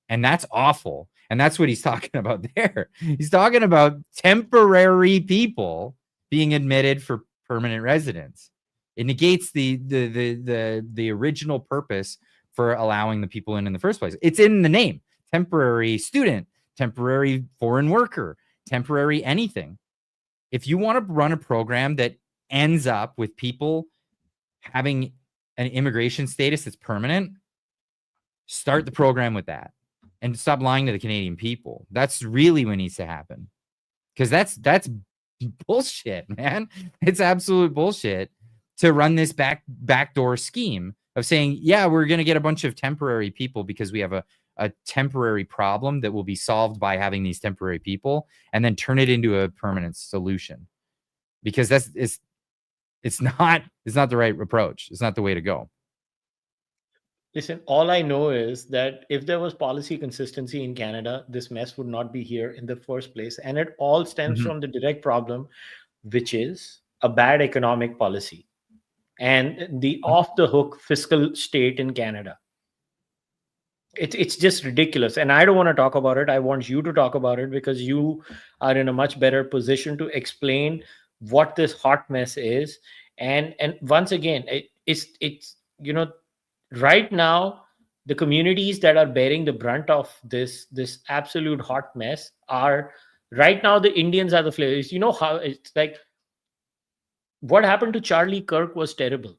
And that's awful. And that's what he's talking about there. He's talking about temporary people being admitted for permanent residence. It negates the original purpose for allowing the people in the first place. It's in the name: temporary student, temporary foreign worker, temporary anything. If you want to run a program that ends up with people having an immigration status that's permanent, start the program with that and stop lying to the Canadian people. That's really what needs to happen, because that's bullshit, man. It's absolute bullshit to run this backdoor scheme of saying, yeah, we're going to get a bunch of temporary people because we have a temporary problem that will be solved by having these temporary people, and then turn it into a permanent solution, because it's not the right approach. It's not the way to go. Listen, all I know is that if there was policy consistency in Canada, this mess would not be here in the first place. And it all stems from the direct problem, which is a bad economic policy and the off-the-hook fiscal state in Canada. It's just ridiculous. And I don't want to talk about it. I want you to talk about it, because you are in a much better position to explain what this hot mess is. And once again, it's you know, right now, the communities that are bearing the brunt of this absolute hot mess are, right now, the Indians are the flavors. You know how it's like, what happened to Charlie Kirk was terrible.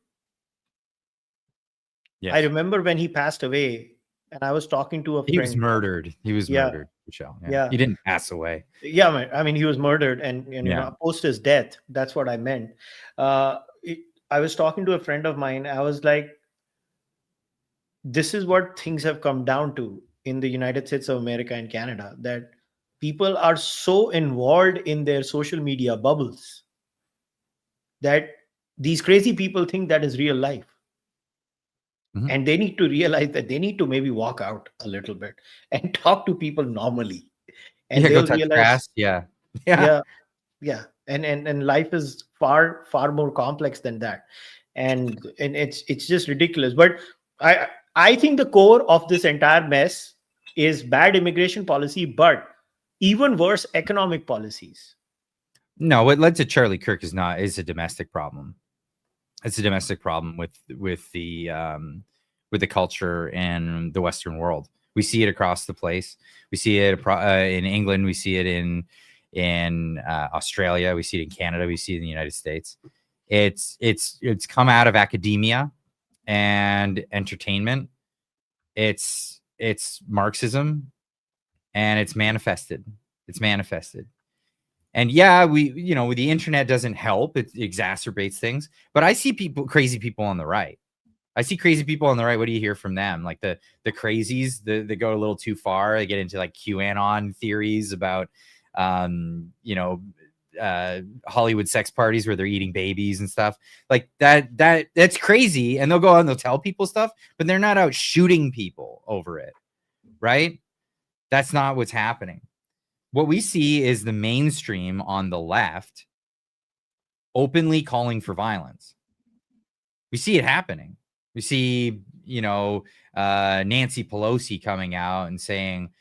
Yes. I remember when he passed away, and I was talking to a He was friend. murdered. He was Yeah, murdered, Kushal. Yeah. yeah, He didn't pass away. yeah. I mean, he was murdered, and Yeah. post his death, that's what I meant. Uh, it, I was talking to a friend of mine. I was like, this is what things have come down to in the United States of America and Canada, that people are so involved in their social media bubbles that these crazy people think that is real life. Mhm. And they need to realize that they need to maybe walk out a little bit and talk to people normally. And Yeah, go they'll touch realize, grass. Yeah. Yeah. yeah, yeah. And life is far more complex than that. And it's just ridiculous. But I think the core of this entire mess is bad immigration policy, but even worse, economic policies. No, what led to Charlie Kirk is a domestic problem. It's a domestic problem with the culture and the Western world. We see it across the place. We see it in England. We see it in Australia. We see it in Canada. We see it in the United States. It's come out of academia and entertainment. It's Marxism, and it's manifested. And yeah, the internet doesn't help. It exacerbates things. But I see crazy people on the right. What do you hear from them? Like the crazies, they go a little too far. They get into like QAnon theories about, Hollywood sex parties where they're eating babies and stuff like that. That's crazy. And they'll go out and they'll tell people stuff, but they're not out shooting people over it. Right? That's not what's happening. What we see is the mainstream on the left openly calling for violence. We see it happening. We see, Nancy Pelosi coming out and saying,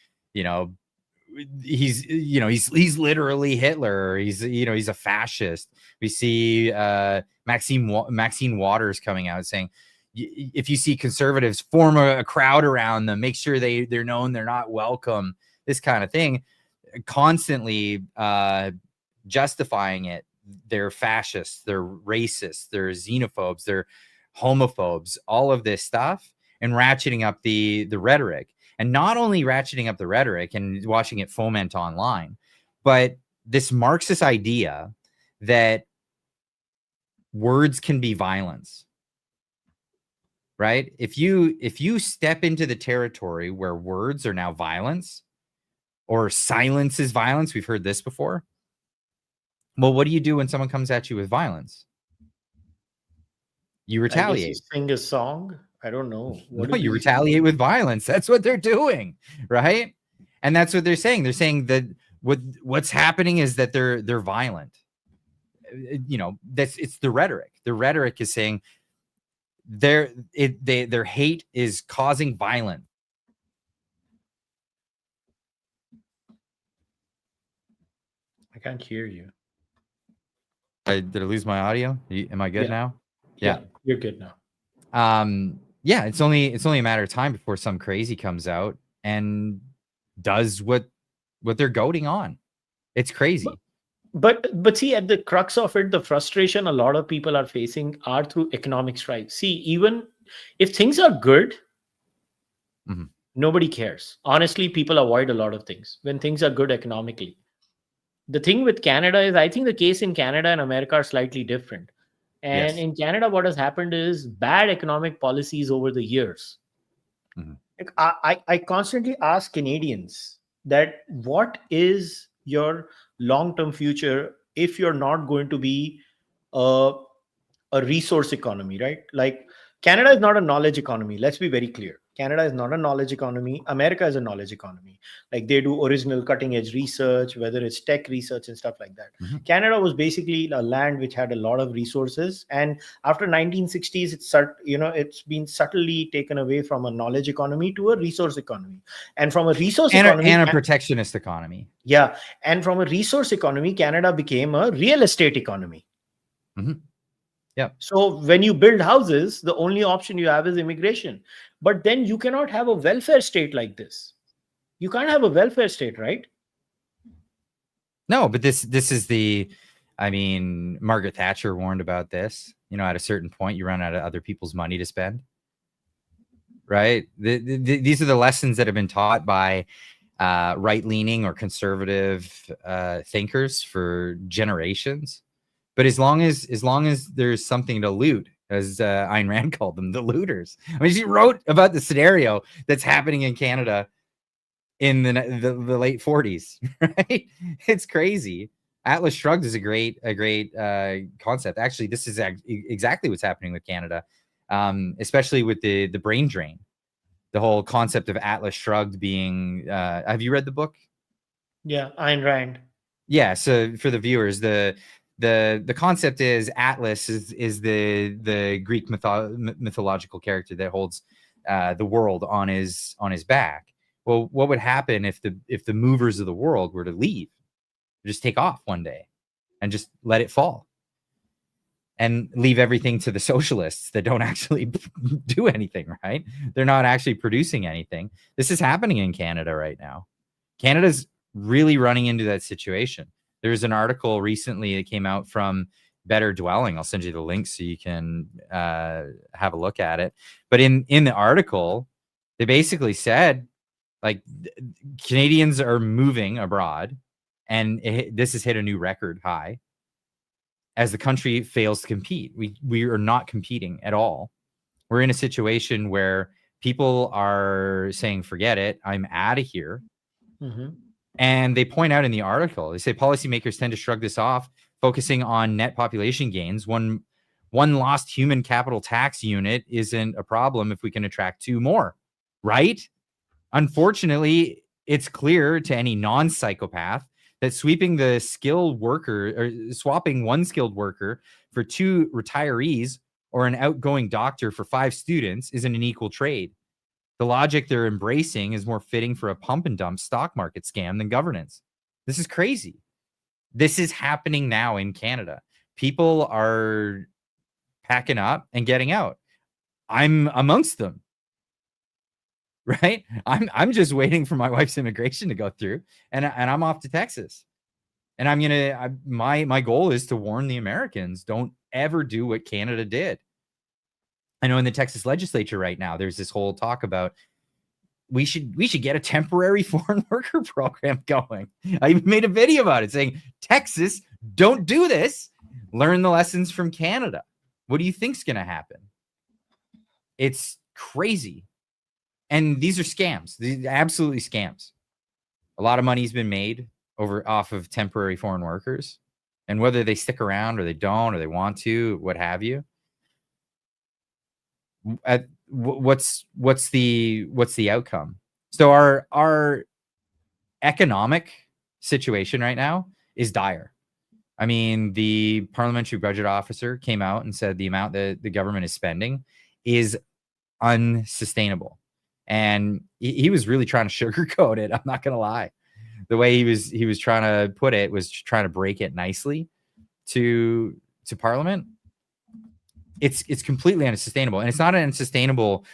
he's literally Hitler. He's a fascist. We see Maxine Waters coming out saying, if you see conservatives, form a crowd around them, make sure they're known they're not welcome, this kind of thing. Constantly justifying it. They're fascists, they're racists, they're xenophobes, they're homophobes, all of this stuff, and ratcheting up the rhetoric. And not only ratcheting up the rhetoric and watching it foment online, but this Marxist idea that words can be violence. Right? If you step into the territory where words are now violence, or silence is violence. We've heard this before. Well, what do you do when someone comes at you with violence? You retaliate. I guess you sing a song. I don't know. No, you retaliate with violence. That's what they're doing, right? And that's what they're saying. They're saying that what's happening is that they're violent. It's the rhetoric. The rhetoric is saying their hate is causing violence. I can't hear you. Did I lose my audio? Am I good now? Yeah, you're good now. Yeah, it's only a matter of time before some crazy comes out and does what they're goading on. It's crazy. But see, at the crux of it, the frustration a lot of people are facing are through economic strife. See, even if things are good, nobody cares. Honestly, people avoid a lot of things when things are good economically. The thing with Canada is, I think the case in Canada and America are slightly different. And in Canada, what has happened is bad economic policies over the years. Like, I constantly ask Canadians that what is your long-term future if you're not going to be a resource economy, right? Like Canada is not a knowledge economy. Let's be very clear. Canada is not a knowledge economy. America is a knowledge economy. Like they do original cutting edge research, whether it's tech research and stuff like that. Canada was basically a land which had a lot of resources. And after 1960s, it's been subtly taken away from a knowledge economy to a resource economy. And from a resource economy and a protectionist economy. Yeah. And from a resource economy, Canada became a real estate economy. Yeah. So when you build houses, the only option you have is immigration. But then you cannot have a welfare state like this. You can't have a welfare state, right? No, but this is Margaret Thatcher warned about this. At a certain point, you run out of other people's money to spend. right? These are the lessons that have been taught by right-leaning or conservative thinkers for generations. But as long as there's something to loot, as Ayn Rand called them, the looters. I mean, she wrote about the scenario that's happening in Canada in the late 40s, right? It's crazy. Atlas Shrugged is a great concept. Actually, this is exactly what's happening with Canada, especially with the brain drain. The whole concept of Atlas Shrugged being. Have you read the book? Yeah, Ayn Rand. Yeah. So for the viewers, the concept is Atlas is the Greek mythological character that holds the world on his back. Well, what would happen if the movers of the world were to leave? Just take off one day and just let it fall and leave everything to the socialists that don't actually do anything, right? They're not actually producing anything. This is happening in Canada right now. Canada's really running into that situation. There's an article recently that came out from Better Dwelling. I'll send you the link so you can have a look at it. But in the article, they basically said, like, Canadians are moving abroad, and this has hit a new record high as the country fails to compete. We are not competing at all. We're in a situation where people are saying, forget it, I'm out of here. Mm-hmm. And they point out in the article, they say policymakers tend to shrug this off, focusing on net population gains. One lost human capital tax unit isn't a problem if we can attract 2 more, right? Unfortunately, it's clear to any non-psychopath that sweeping the skilled worker or swapping one skilled worker for 2 retirees or an outgoing doctor for 5 students isn't an equal trade. The logic they're embracing is more fitting for a pump and dump stock market scam than governance. This is crazy. This is happening now in Canada. People are packing up and getting out. I'm amongst them. Right? I'm just waiting for my wife's immigration to go through, and I'm off to Texas. And my goal is to warn the Americans, don't ever do what Canada did. I know in the Texas legislature right now, there's this whole talk about we should get a temporary foreign worker program going. I even made a video about it saying, Texas, don't do this. Learn the lessons from Canada. What do you think's going to happen? It's crazy. And these are scams. These are absolutely scams. A lot of money's been made off of temporary foreign workers. And whether they stick around or they don't, or they want to, what have you. What's the outcome? So our economic situation right now is dire. I mean, the parliamentary budget officer came out and said the amount that the government is spending is unsustainable. And he was really trying to sugarcoat it. I'm not going to lie. The way he was trying to put it was trying to break it nicely to Parliament. It's completely unsustainable. And it's not unsustainable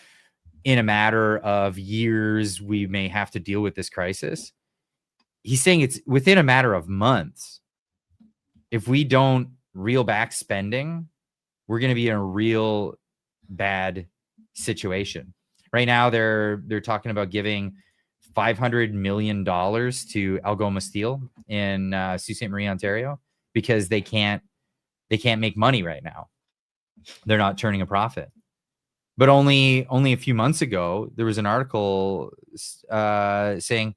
in a matter of years we may have to deal with this crisis. He's saying it's within a matter of months. If we don't reel back spending, we're going to be in a real bad situation. Right now, they're talking about giving $500 million to Algoma Steel in Sault Ste. Marie, Ontario, because they can't make money right now. They're not turning a profit. But only a few months ago, there was an article saying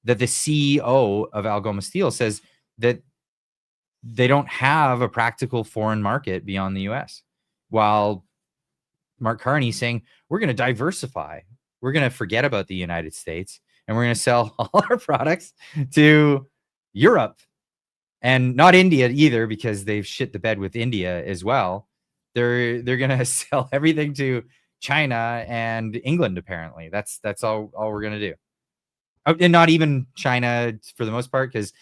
that the CEO of Algoma Steel says that they don't have a practical foreign market beyond the U.S. While Mark Carney saying we're going to diversify. We're going to forget about the United States and we're going to sell all our products to Europe and not India either, because they've shit the bed with India as well. They're going to sell everything to China and England. Apparently, that's all we're going to do. And not even China for the most part, because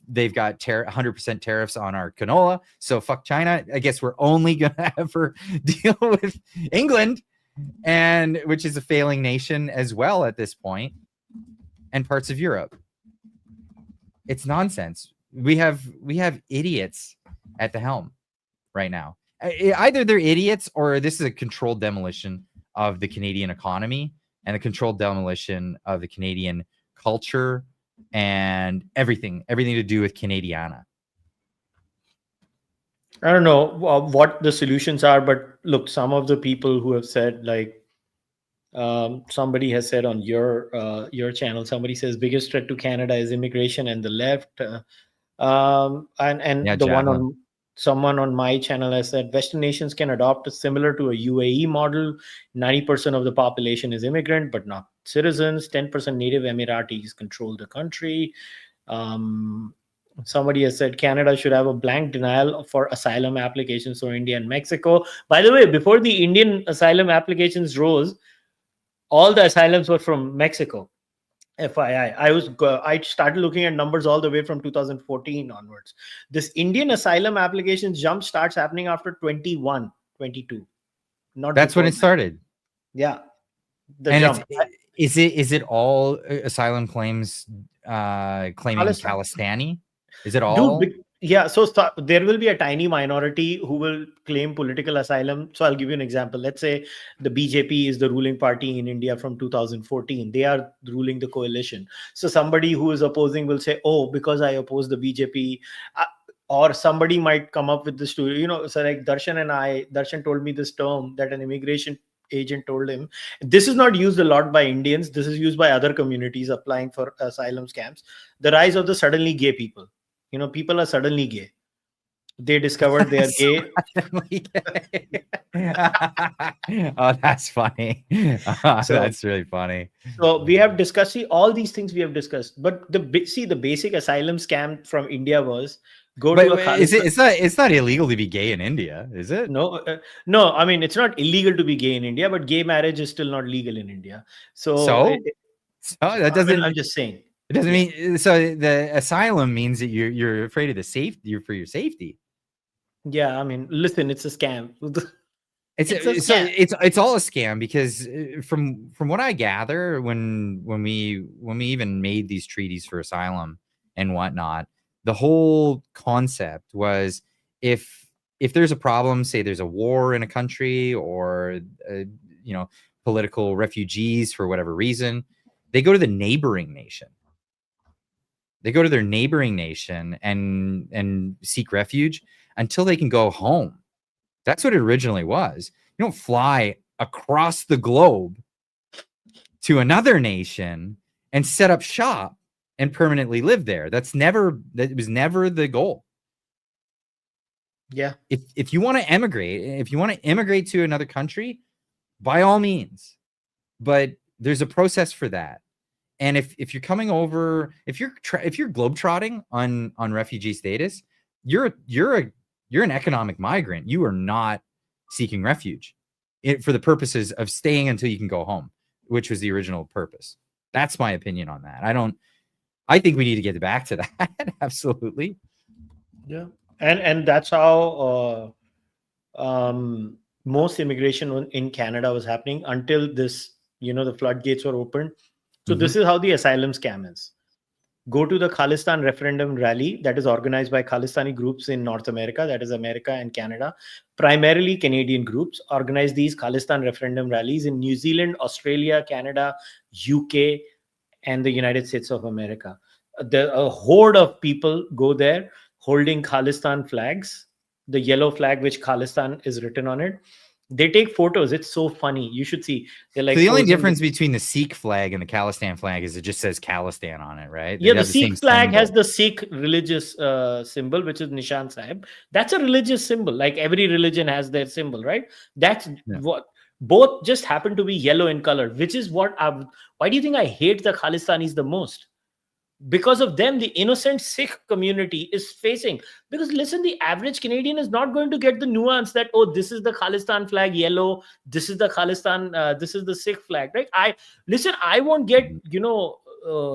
they've got 100% tariffs on our canola. So fuck China. I guess we're only going to ever deal with England, and which is a failing nation as well at this point, and parts of Europe. It's nonsense. We have idiots at the helm right now. Either they're idiots or this is a controlled demolition of the Canadian economy and the controlled demolition of the Canadian culture and everything to do with Canadiana. I don't know what the solutions are, but look, some of the people who have said, like, somebody has said on your channel, somebody says biggest threat to Canada is immigration and the left. And Yeah, the one Javelin. on someone on my channel has said Western nations can adopt a similar to a UAE model. 90% of the population is immigrant, but not citizens. 10% native Emiratis control the country. Somebody has said Canada should have a blank denial for asylum applications for India and Mexico. By the way, before the Indian asylum applications rose, all the asylums were from Mexico. FYI, I started looking at numbers all the way from 2014 onwards. This Indian asylum applications jump starts happening after 21, 22. Not That's when before it that. started. Yeah, the And jump. is it all asylum claims claiming Khalistan. Khalistani? Is it all? Dude, yeah. So there will be a tiny minority who will claim political asylum. So I'll give you an example. Let's say the BJP is the ruling party in India from 2014. They are ruling the coalition. So somebody who is opposing will say, "Oh, because I oppose the BJP." Or somebody might come up with this story. So like Darshan told me this term that an immigration agent told him. This is not used a lot by Indians. This is used by other communities applying for asylum scams. The rise of the suddenly gay people. People are suddenly gay. They discovered they are gay. Oh, that's funny. That's really funny. So we have discussed, all these things we have discussed. But the basic asylum scam from India was go to a Khalistan. It's not illegal to be gay in India, is it? No, I mean, it's not illegal to be gay in India, but gay marriage is still not legal in India. So that doesn't. I'm just saying. It doesn't mean so. The asylum means that you're afraid of the safety. You're for your safety. Yeah, I mean, listen, it's a scam. It's all a scam because from what I gather, when we even made these treaties for asylum and whatnot, the whole concept was if there's a problem, say there's a war in a country or political refugees for whatever reason, they go to the neighboring nation. They go to their neighboring nation and seek refuge until they can go home. That's what it originally was. You don't fly across the globe to another nation and set up shop and permanently live there. That was never the goal. Yeah. If you want to immigrate to another country, by all means. But there's a process for that. And if you're coming over, if you're globetrotting on refugee status, you're an economic migrant. You are not seeking refuge for the purposes of staying until you can go home, which was the original purpose. That's my opinion on that. I think we need to get back to that. Absolutely. Yeah. And that's how most immigration in Canada was happening until this, the floodgates were opened. So this is how the asylum scam is. Go to the Khalistan referendum rally that is organized by Khalistani groups in North America, that is America and Canada. Primarily Canadian groups organize these Khalistan referendum rallies in New Zealand, Australia, Canada, UK, and the United States of America. A horde of people go there holding Khalistan flags, the yellow flag which Khalistan is written on it. They take photos. It's so funny. You should see. They're like, so the only difference between the Sikh flag and the Khalistan flag is it just says Khalistan on it, right? Yeah, the Sikh flag has the Sikh religious symbol, which is Nishan Sahib. That's a religious symbol. Like every religion has their symbol, right? That's what both just happen to be yellow in color, which is what why do you think I hate the Khalistanis the most? Because of them, the innocent Sikh community is facing. Because listen, the average Canadian is not going to get the nuance that, oh, this is the Khalistan flag yellow, this is the Khalistan, this is the Sikh flag, right? I won't get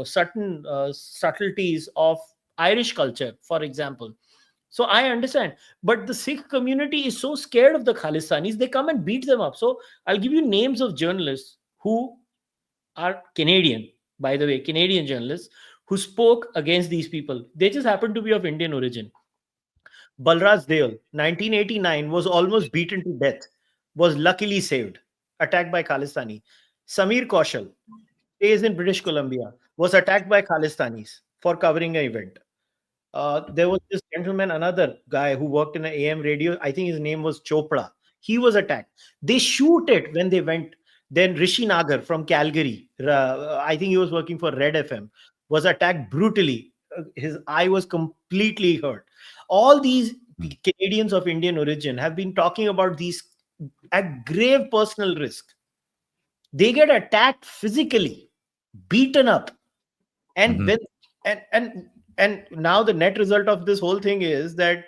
certain subtleties of Irish culture, for example. So I understand, but the Sikh community is so scared of the Khalistanis, they come and beat them up. So I'll give you names of journalists who are Canadian, by the way, Canadian journalists who spoke against these people. They just happen to be of Indian origin. Balraj Deol, 1989, was almost beaten to death, was luckily saved. attacked by Khalistani. Samir Kaushal stays in British Columbia, was attacked by Khalistanis for covering an event. There was this gentleman, another guy who worked in an AM radio. I think his name was Chopra. He was attacked. They shoot it when they went. Then Rishi Nagar from Calgary, I think he was working for Red FM, was attacked brutally. His eye was completely hurt. All these Canadians of Indian origin have been talking about these at grave personal risk. They get attacked physically, beaten up, and Mhm. when and now the net result of this whole thing is that,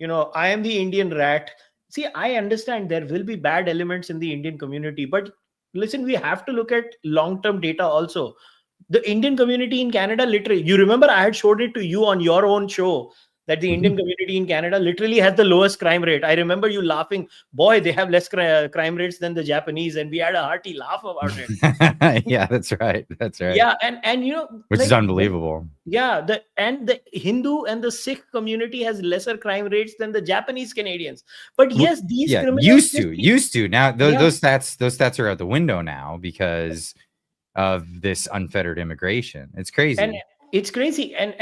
I am the Indian rat. See, I understand there will be bad elements in the Indian community, but listen, we have to look at long term data also. The Indian community in Canada, literally, you remember I had showed it to you on your own show, that the Indian community in Canada literally has the lowest crime rate. I remember you laughing, boy, they have less crime rates than the Japanese, and we had a hearty laugh about it. Yeah, that's right. That's right. Yeah, and Which is like, unbelievable. yeah, the Hindu and the Sikh community has lesser crime rates than the Japanese Canadians. But yes, these Yeah, criminals used to. Now Yeah. those stats are out the window now because of this unfettered immigration. It's crazy. and it's crazy, and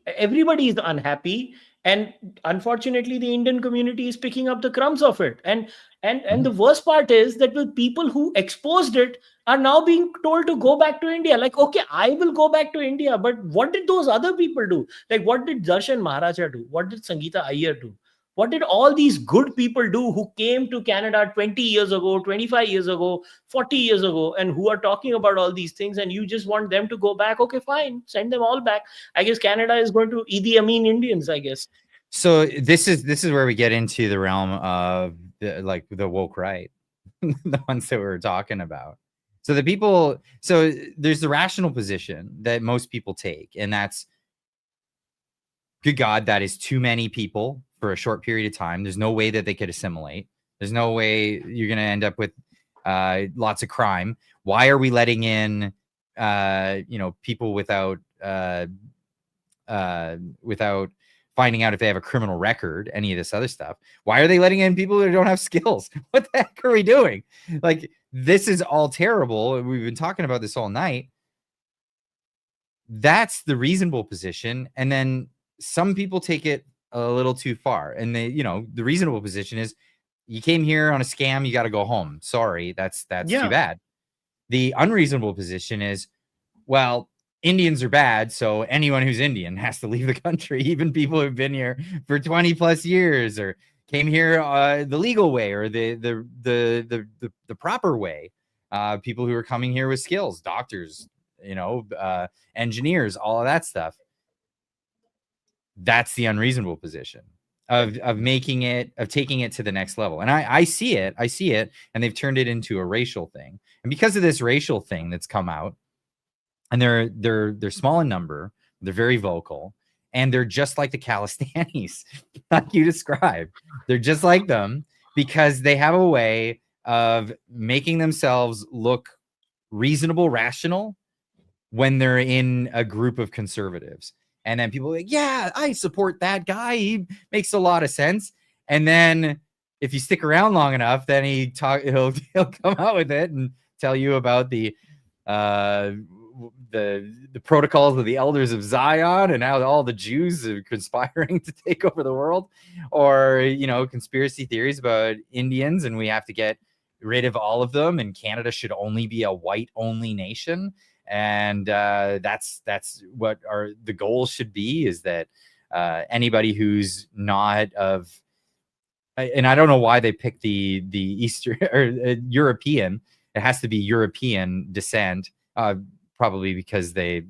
everybody is unhappy, and unfortunately the Indian community is picking up the crumbs of it, and the worst part is that the people who exposed it are now being told to go back to India. Like, okay, I will go back to India, but what did those other people do? Like, what did Darshan Maharaja do? What did Sangeeta Iyer do? What did all these good people do who came to Canada 20 years ago, 25 years ago, 40 years ago, and who are talking about all these things, and you just want them to go back? Okay, fine, send them all back. I guess Canada is going to Idi Amin Indians, I guess. So this is where we get into the realm of the woke right, the ones that we were talking about. So there's the rational position that most people take, and that's, good God, that is too many people for a short period of time. There's no way that they could assimilate. There's no way you're going to end up with lots of crime. Why are we letting in people without finding out if they have a criminal record, any of this other stuff? Why are they letting in people who don't have skills? What the heck are we doing? Like, this is all terrible. We've been talking about this all night. That's the reasonable position. And then some people take it a little too far. And the reasonable position is, you came here on a scam, you got to go home. Sorry, that's too bad. The unreasonable position is, well, Indians are bad, so anyone who's Indian has to leave the country, even people who've been here for 20 plus years or came here the legal way or the proper way. People who are coming here with skills, doctors, engineers, all of that stuff. That's the unreasonable position of taking it to the next level. And I see it, and they've turned it into a racial thing. And because of this racial thing that's come out, and they're small in number, they're very vocal, and they're just like the Khalistanis, like you described. They're just like them because they have a way of making themselves look reasonable, rational when they're in a group of conservatives. And then people are like, yeah, I support that guy. He makes a lot of sense. And then if you stick around long enough, then he'll come out with it and tell you about the protocols of the elders of Zion and how all the Jews are conspiring to take over the world, or conspiracy theories about Indians and we have to get rid of all of them and Canada should only be a white only nation. And that's what the goal should be, is that anybody who's not of, and I don't know why they picked the Eastern or European. It has to be European descent, probably because they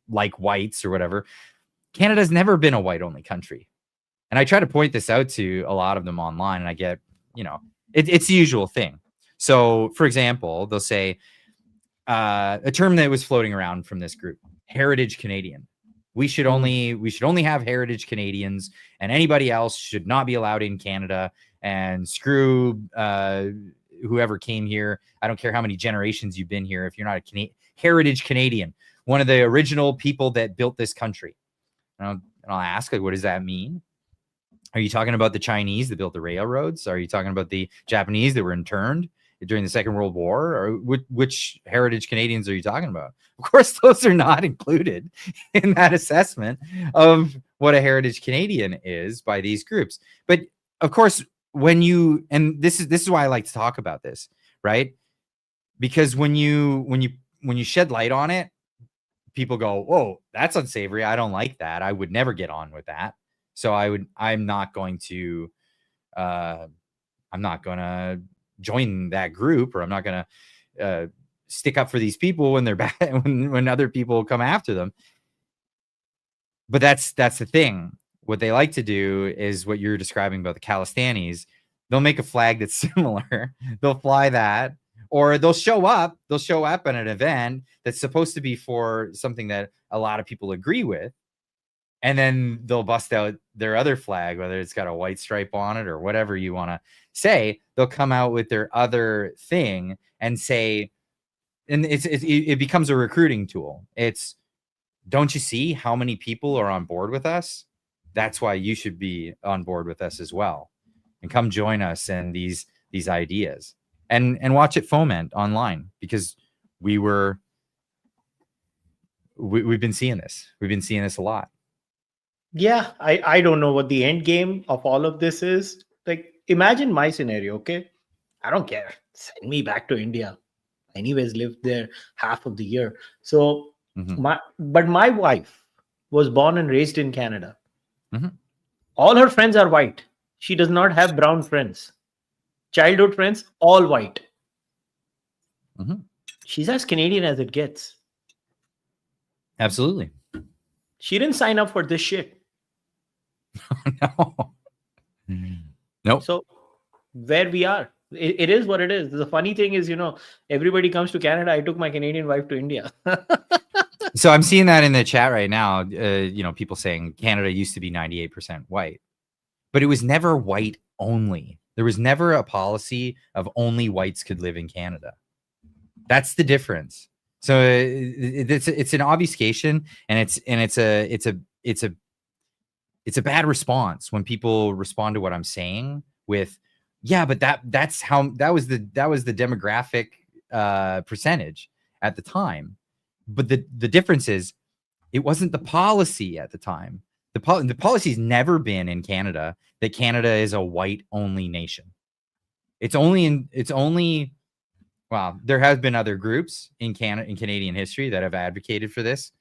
like whites or whatever. Canada's never been a white only country, and I try to point this out to a lot of them online, and I get it's the usual thing. So, for example, they'll say, a term that was floating around from this group, heritage Canadian. We should only have heritage Canadians, and anybody else should not be allowed in Canada, and screw whoever came here. I don't care how many generations you've been here. If you're not a heritage Canadian, one of the original people that built this country. And I'll ask, like, what does that mean? Are you talking about the Chinese that built the railroads? Are you talking about the Japanese that were interned during the Second World War? Or which heritage Canadians are you talking about? Of course, those are not included in that assessment of what a heritage Canadian is by these groups. But of course, when you, and this is why I like to talk about this, right? Because when you shed light on it, people go, "Whoa, that's unsavory. I don't like that. I would never get on with that." So I'm not going to join that group, or I'm not going to stick up for these people when they're bad, when other people come after them. But that's the thing. What they like to do is what you're describing about the Calistanis. They'll make a flag that's similar. They'll fly that, or they'll show up at an event that's supposed to be for something that a lot of people agree with. And then they'll bust out their other flag, whether it's got a white stripe on it or whatever you want to say. They'll come out with their other thing and say, and it becomes a recruiting tool. It's, don't you see how many people are on board with us? That's why you should be on board with us as well, and come join us in these ideas, and watch it foment online, because we've been seeing this. We've been seeing this a lot. Yeah, I don't know what the end game of all of this is. Like, imagine my scenario, okay? I don't care. Send me back to India. Anyways, lived there half of the year. So my wife was born and raised in Canada. All her friends are white. She does not have brown friends. Childhood friends, all white. She's as Canadian as it gets. Absolutely. She didn't sign up for this shit. No. Nope. So where we are, it is what it is. The funny thing is, everybody comes to Canada. I took my Canadian wife to India. So I'm seeing that in the chat right now. People saying Canada used to be 98% white, but it was never white only. There was never a policy of only whites could live in Canada. That's the difference. So it's an obfuscation, and it's a bad response when people respond to what I'm saying with, yeah, but that was the demographic percentage at the time. But the difference is, it wasn't the policy at the time. The policy's never been in Canada that Canada is a white only nation. Well, there have been other groups in Canadian history that have advocated for this.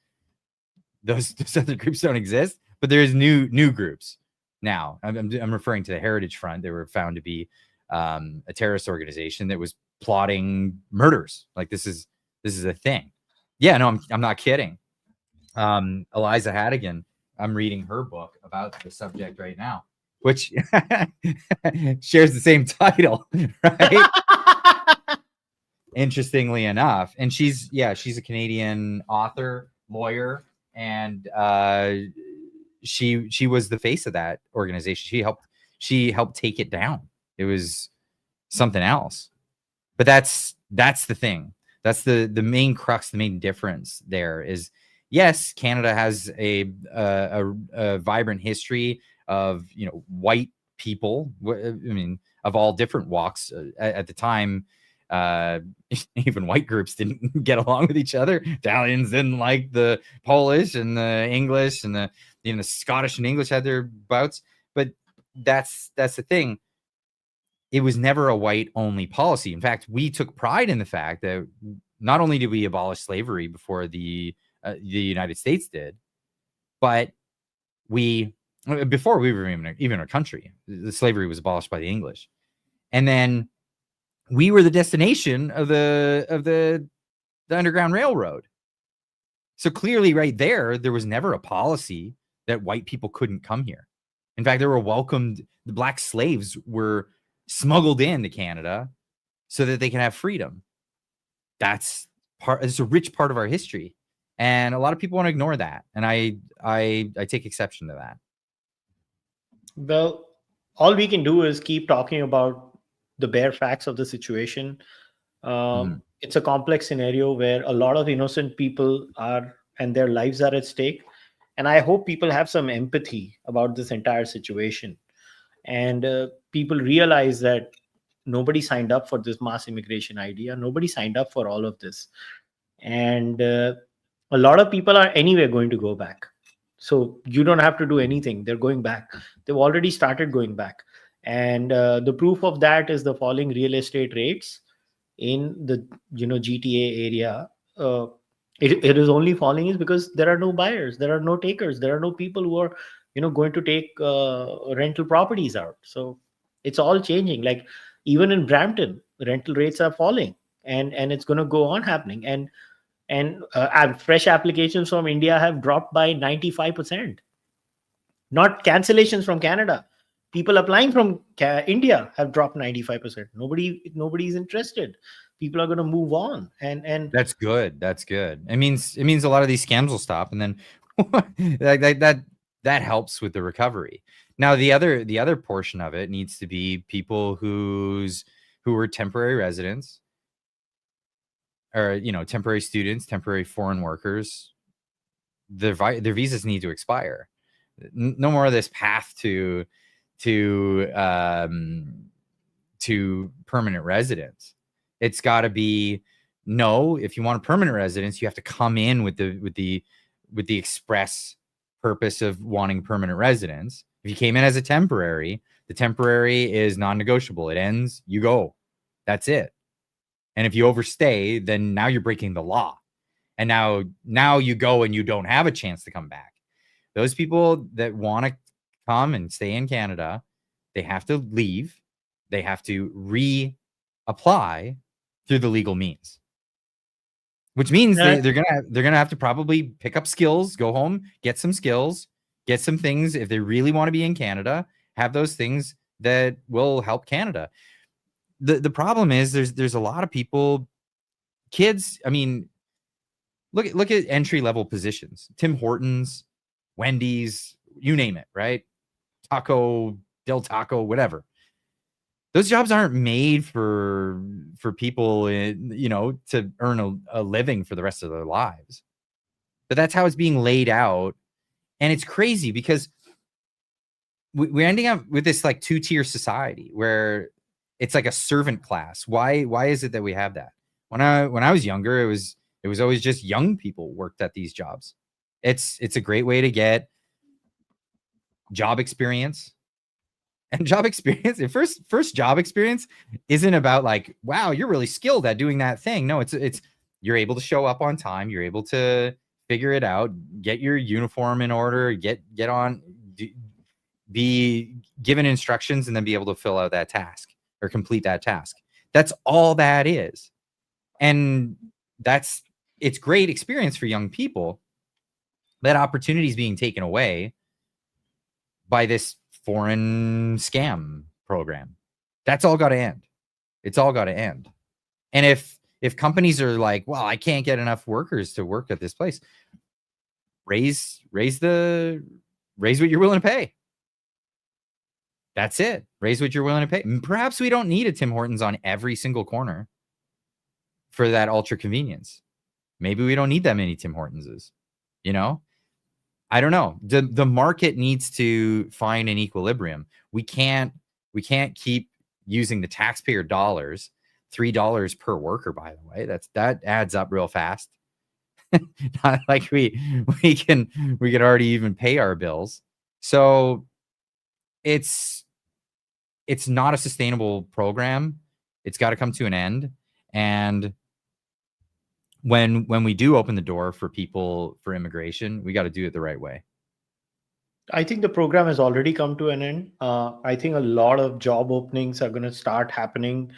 Those other groups don't exist, but there's new groups now. I'm referring to the Heritage Front. They were found to be a terrorist organization that was plotting murders. Like, this is a thing. Yeah, no, I'm not kidding. Eliza Haddigan, I'm reading her book about the subject right now, which shares the same title, right? Interestingly enough. And she's a Canadian author, lawyer, and she was the face of that organization. She helped take it down. It was something else. But that's the thing. That's the main crux, the main difference there is, yes, Canada has a vibrant history of, white people. I mean, of all different walks. At the time, even white groups didn't get along with each other. Italians didn't like the Polish, and the English, and the Scottish and English had their bouts. But that's the thing. It was never a white only policy. In fact, we took pride in the fact that not only did we abolish slavery before the United States did, but before we were even a country, the slavery was abolished by the English, and then we were the destination of the Underground Railroad. So clearly, right there was never a policy that white people couldn't come here. In fact, they were welcomed. The black slaves were smuggled into Canada so that they can have freedom. It's a rich part of our history, and a lot of people want to ignore that, and I take exception to that. Well, all we can do is keep talking about the bare facts of the situation. It's a complex scenario where a lot of innocent people are, and their lives are at stake. And I hope people have some empathy about this entire situation. and people realize that nobody signed up for this mass immigration idea. Nobody signed up for all of this, and a lot of people are anyway going to go back. So you don't have to do anything. They're going back. They've already started going back, and the proof of that is the falling real estate rates in the GTA area. uh, it is only falling is because there are no buyers, there are no takers, there are no people who are going to take rental properties out. So it's all changing. Like even in Brampton, rental rates are falling, and it's going to go on happening. And fresh applications from India have dropped by 95%. Not cancellations from Canada. People applying from India have dropped 95%. Nobody is interested. People are going to move on, and That's good. That's good. It means a lot of these scams will stop, and then that helps with the recovery. Now the other portion of it needs to be people who are temporary residents, or temporary students, temporary foreign workers. Their visas need to expire. No more of this path to permanent residence. It's got to be, no, if you want a permanent residence, you have to come in with the express purpose of wanting permanent residence. If you came in as a temporary, the temporary is non-negotiable. It ends, you go. That's it. And if you overstay, then now you're breaking the law. And now you go and you don't have a chance to come back. Those people that want to come and stay in Canada, they have to leave. They have to reapply through the legal means, which means they're gonna have to probably pick up skills, go home, get some skills, get some things. If they really want to be in Canada, have those things that will help Canada. The problem is there's a lot of people, kids. I mean, look at entry level positions: Tim Hortons, Wendy's, you name it, right? Taco, Del Taco, whatever. Those jobs aren't made for people, to earn a living for the rest of their lives. But that's how it's being laid out. And it's crazy because we're ending up with this like two-tier society where it's like a servant class. Why is it that we have that? When I was younger, it was always just young people worked at these jobs. It's a great way to get job experience. And job experience, first job experience isn't about like, wow, you're really skilled at doing that thing. No, it's you're able to show up on time, you're able to figure it out, get your uniform in order, get on, be given instructions, and then be able to fill out that task or complete that task. That's all that is. And it's great experience for young people. That opportunity is being taken away by this foreign scam program. That's all got to end. It's all got to end. And if companies are like, well, I can't get enough workers to work at this place, raise what you're willing to pay. That's it. Raise what you're willing to pay. Perhaps we don't need a Tim Hortons on every single corner for that ultra convenience. Maybe we don't need that many Tim Hortonses, I don't know. The market needs to find an equilibrium. We can't keep using the taxpayer dollars, $3 per worker, by the way. That adds up real fast. Not like we can already even pay our bills. So it's not a sustainable program. It's got to come to an end. And when we do open the door for people for immigration, we got to do it the right way. I think the program has already come to an end. I think a lot of job openings are going to start happening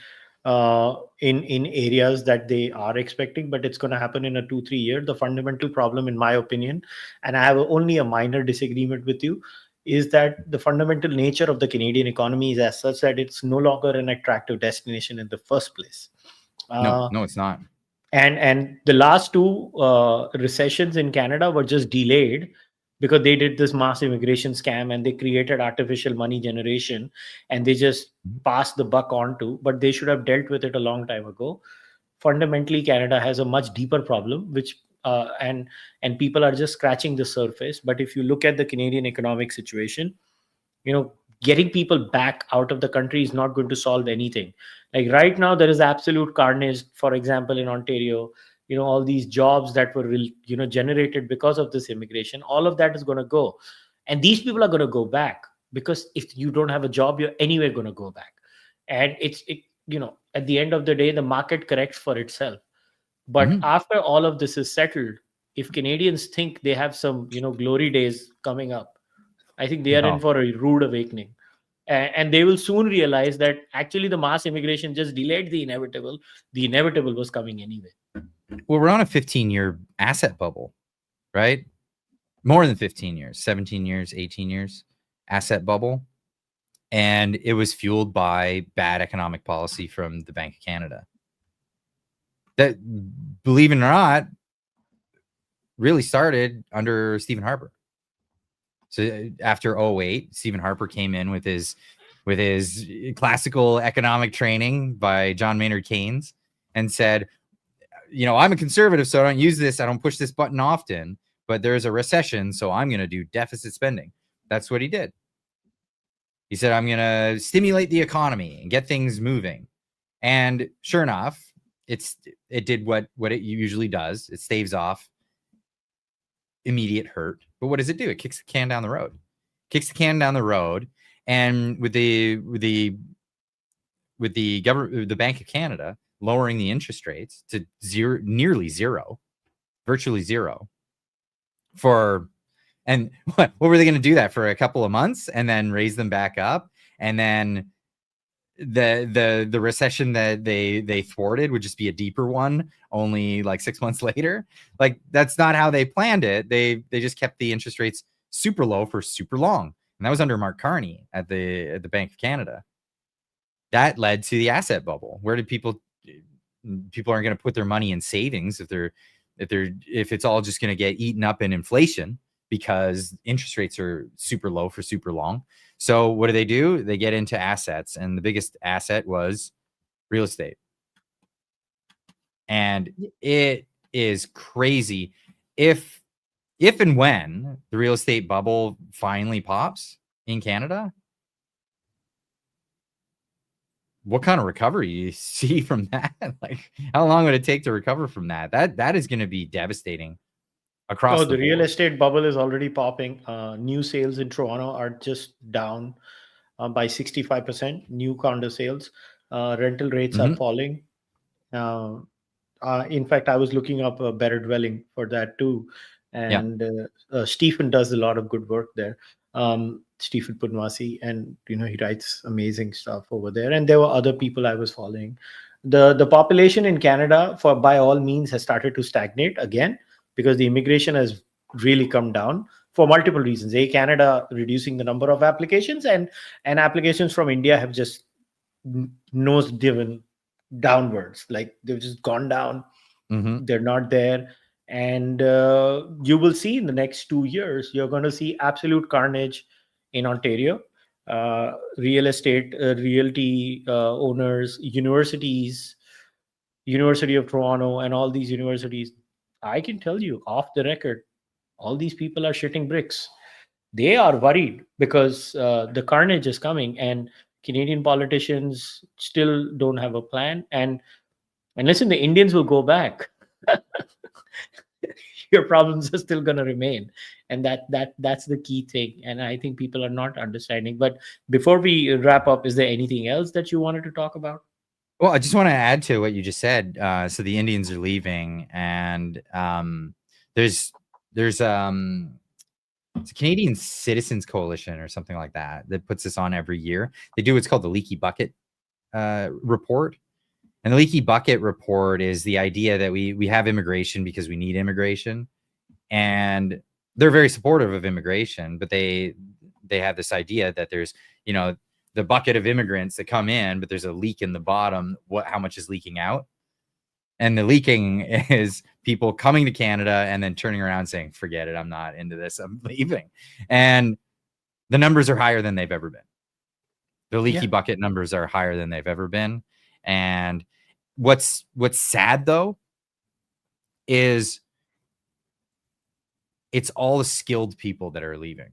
in areas that they are expecting, but it's going to happen in a 2-3 year. The fundamental problem, in my opinion, and I have only a minor disagreement with you, is that the fundamental nature of the Canadian economy is as such that it's no longer an attractive destination in the first place. No, it's not. And the last two recessions in Canada were just delayed because they did this mass immigration scam and they created artificial money generation, and they just passed the buck on to, but they should have dealt with it a long time ago. Fundamentally, Canada has a much deeper problem, which and people are just scratching the surface. But if you look at the Canadian economic situation, getting people back out of the country is not going to solve anything. Like right now, there is absolute carnage. For example, in Ontario, all these jobs that were generated because of this immigration, all of that is going to go, and these people are going to go back, because if you don't have a job, you're anyway going to go back. And at the end of the day, the market corrects for itself. But Mhm. after all of this is settled, if Canadians think they have some glory days coming up, I think they are in No. for a rude awakening. And they will soon realize that actually the mass immigration just delayed the inevitable. The inevitable was coming anyway. Well, we're on a 15-year asset bubble, right? More than 15 years, 17 years, 18 years asset bubble. And it was fueled by bad economic policy from the Bank of Canada. That, believe it or not, really started under Stephen Harper. So after 2008, Stephen Harper came in with his classical economic training by John Maynard Keynes and said, I'm a conservative, so I don't use this. I don't push this button often, but there's a recession, so I'm going to do deficit spending. That's what he did. He said, I'm going to stimulate the economy and get things moving. And sure enough, it did what it usually does. It staves off immediate hurt. But what does it do? It kicks the can down the road. And with the government, the Bank of Canada lowering the interest rates to nearly zero, virtually zero, and what were they going to do that for a couple of months and then raise them back up? And then the recession that they thwarted would just be a deeper one, only like 6 months later. Like, that's not how they planned it. They just kept the interest rates super low for super long. And that was under Mark Carney at the Bank of Canada. That led to the asset bubble. Where did people aren't going to put their money in savings if it's all just going to get eaten up in inflation, because interest rates are super low for super long. So what do? They get into assets, and the biggest asset was real estate. And it is crazy. If and when the real estate bubble finally pops in Canada, what kind of recovery you see from that? Like, how long would it take to recover from that? That is going to be devastating across the The real board. estate bubble is already popping. New sales in Toronto are just down by 65%. New condo sales. Rental rates are falling. In fact, I was looking up a better dwelling for that too. And Stephen does a lot of good work there. Stephen Punwasi, and he writes amazing stuff over there. And there were other people I was following. The population in Canada, by all means, has started to stagnate again, because the immigration has really come down for multiple reasons. Canada reducing the number of applications, and applications from India have just nose driven downwards. Like, they've just gone down. They're not there. And you will see in the next 2 years, you're going to see absolute carnage in Ontario. Real estate, realty owners, universities, University of Toronto, and all these universities, I can tell you off the record, all these people are shitting bricks. They are worried because the carnage is coming, and Canadian politicians still don't have a plan. And listen, the Indians will go back. Your problems are still going to remain, and that's the key thing. And I think people are not understanding. But before we wrap up, is there anything else that you wanted to talk about? Well, I just want to add to what you just said. So the Indians are leaving, and there's it's a Canadian Citizens Coalition or something like that puts this on every year. They do what's called the Leaky Bucket report. And the Leaky Bucket report is the idea that we have immigration because we need immigration. And they're very supportive of immigration, but they have this idea that there's, the bucket of immigrants that come in, but there's a leak in the bottom. How much is leaking out? And the leaking is people coming to Canada and then turning around saying, forget it, I'm not into this, I'm leaving. And the numbers are higher than they've ever been. The leaky bucket numbers are higher than they've ever been. And what's sad, though, is it's all the skilled people that are leaving.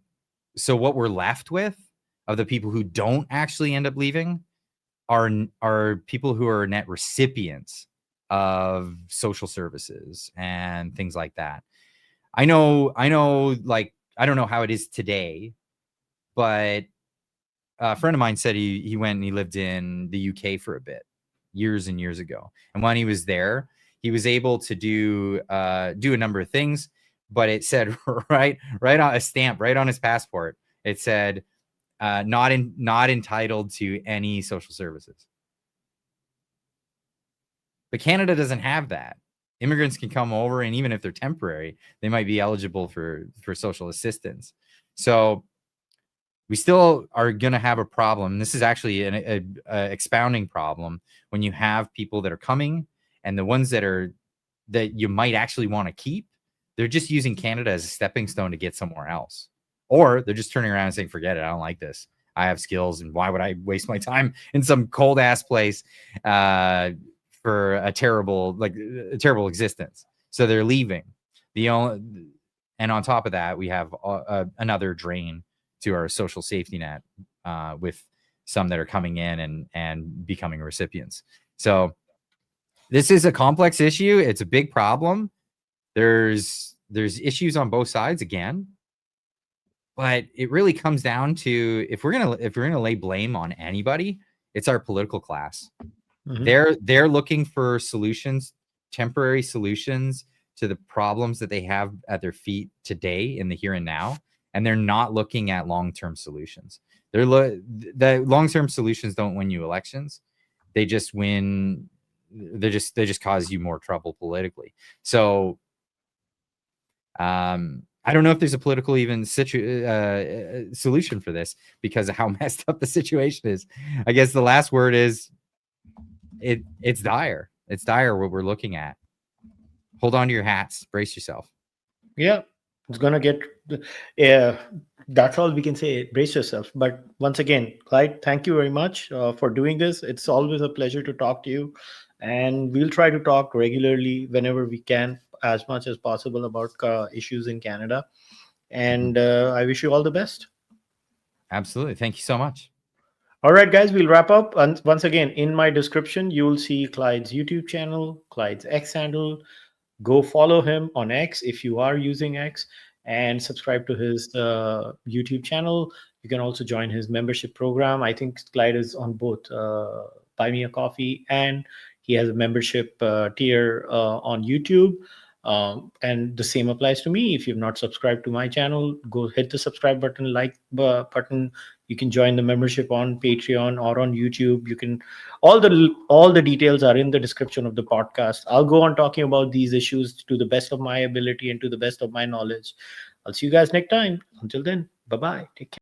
So what we're left with of the people who don't actually end up leaving are people who are net recipients of social services and things like that. I know, like, I don't know how it is today, but a friend of mine said he went and he lived in the UK for a bit, years and years ago. And when he was there, he was able to do a number of things, but it said right on a stamp, right on his passport, it said not entitled to any social services. But Canada doesn't have that. Immigrants can come over, and even if they're temporary, they might be eligible for social assistance. So we still are going to have a problem. This is actually an expounding problem when you have people that are coming, and the ones that you might actually want to keep, they're just using Canada as a stepping stone to get somewhere else. Or they're just turning around and saying, forget it, I don't like this. I have skills, and why would I waste my time in some cold ass place for a terrible existence? So they're leaving. And on top of that, we have another drain to our social safety net with some that are coming in and becoming recipients. So this is a complex issue. It's a big problem. There's issues on both sides again, but it really comes down to if we're gonna lay blame on anybody, it's our political class. Mm-hmm. They're looking for solutions, temporary solutions to the problems that they have at their feet today in the here and now, and they're not looking at long-term solutions. The long-term solutions don't win you elections. They just win. They just cause you more trouble politically. So I don't know if there's a political even solution for this because of how messed up the situation is. I guess the last word is it's dire. It's dire what we're looking at. Hold on to your hats. Brace yourself. Yeah, it's gonna get. That's all we can say. Brace yourself. But once again, Clyde, thank you very much for doing this. It's always a pleasure to talk to you, and we'll try to talk regularly whenever we can, as much as possible about issues in Canada. And I wish you all the best. Absolutely. Thank you so much. All right, guys, we'll wrap up. And once again, in my description, you will see Clyde's YouTube channel, Clyde's X handle. Go follow him on X if you are using X, and subscribe to his YouTube channel. You can also join his membership program. I think Clyde is on both Buy Me a Coffee, and he has a membership tier on YouTube. And the same applies to me. If you've not subscribed to my channel, go hit the subscribe button, like button. You can join the membership on Patreon or on YouTube. You can all the details are in the description of the podcast. I'll go on talking about these issues to the best of my ability and to the best of my knowledge. I'll see you guys next time. Until then, bye-bye. Take care.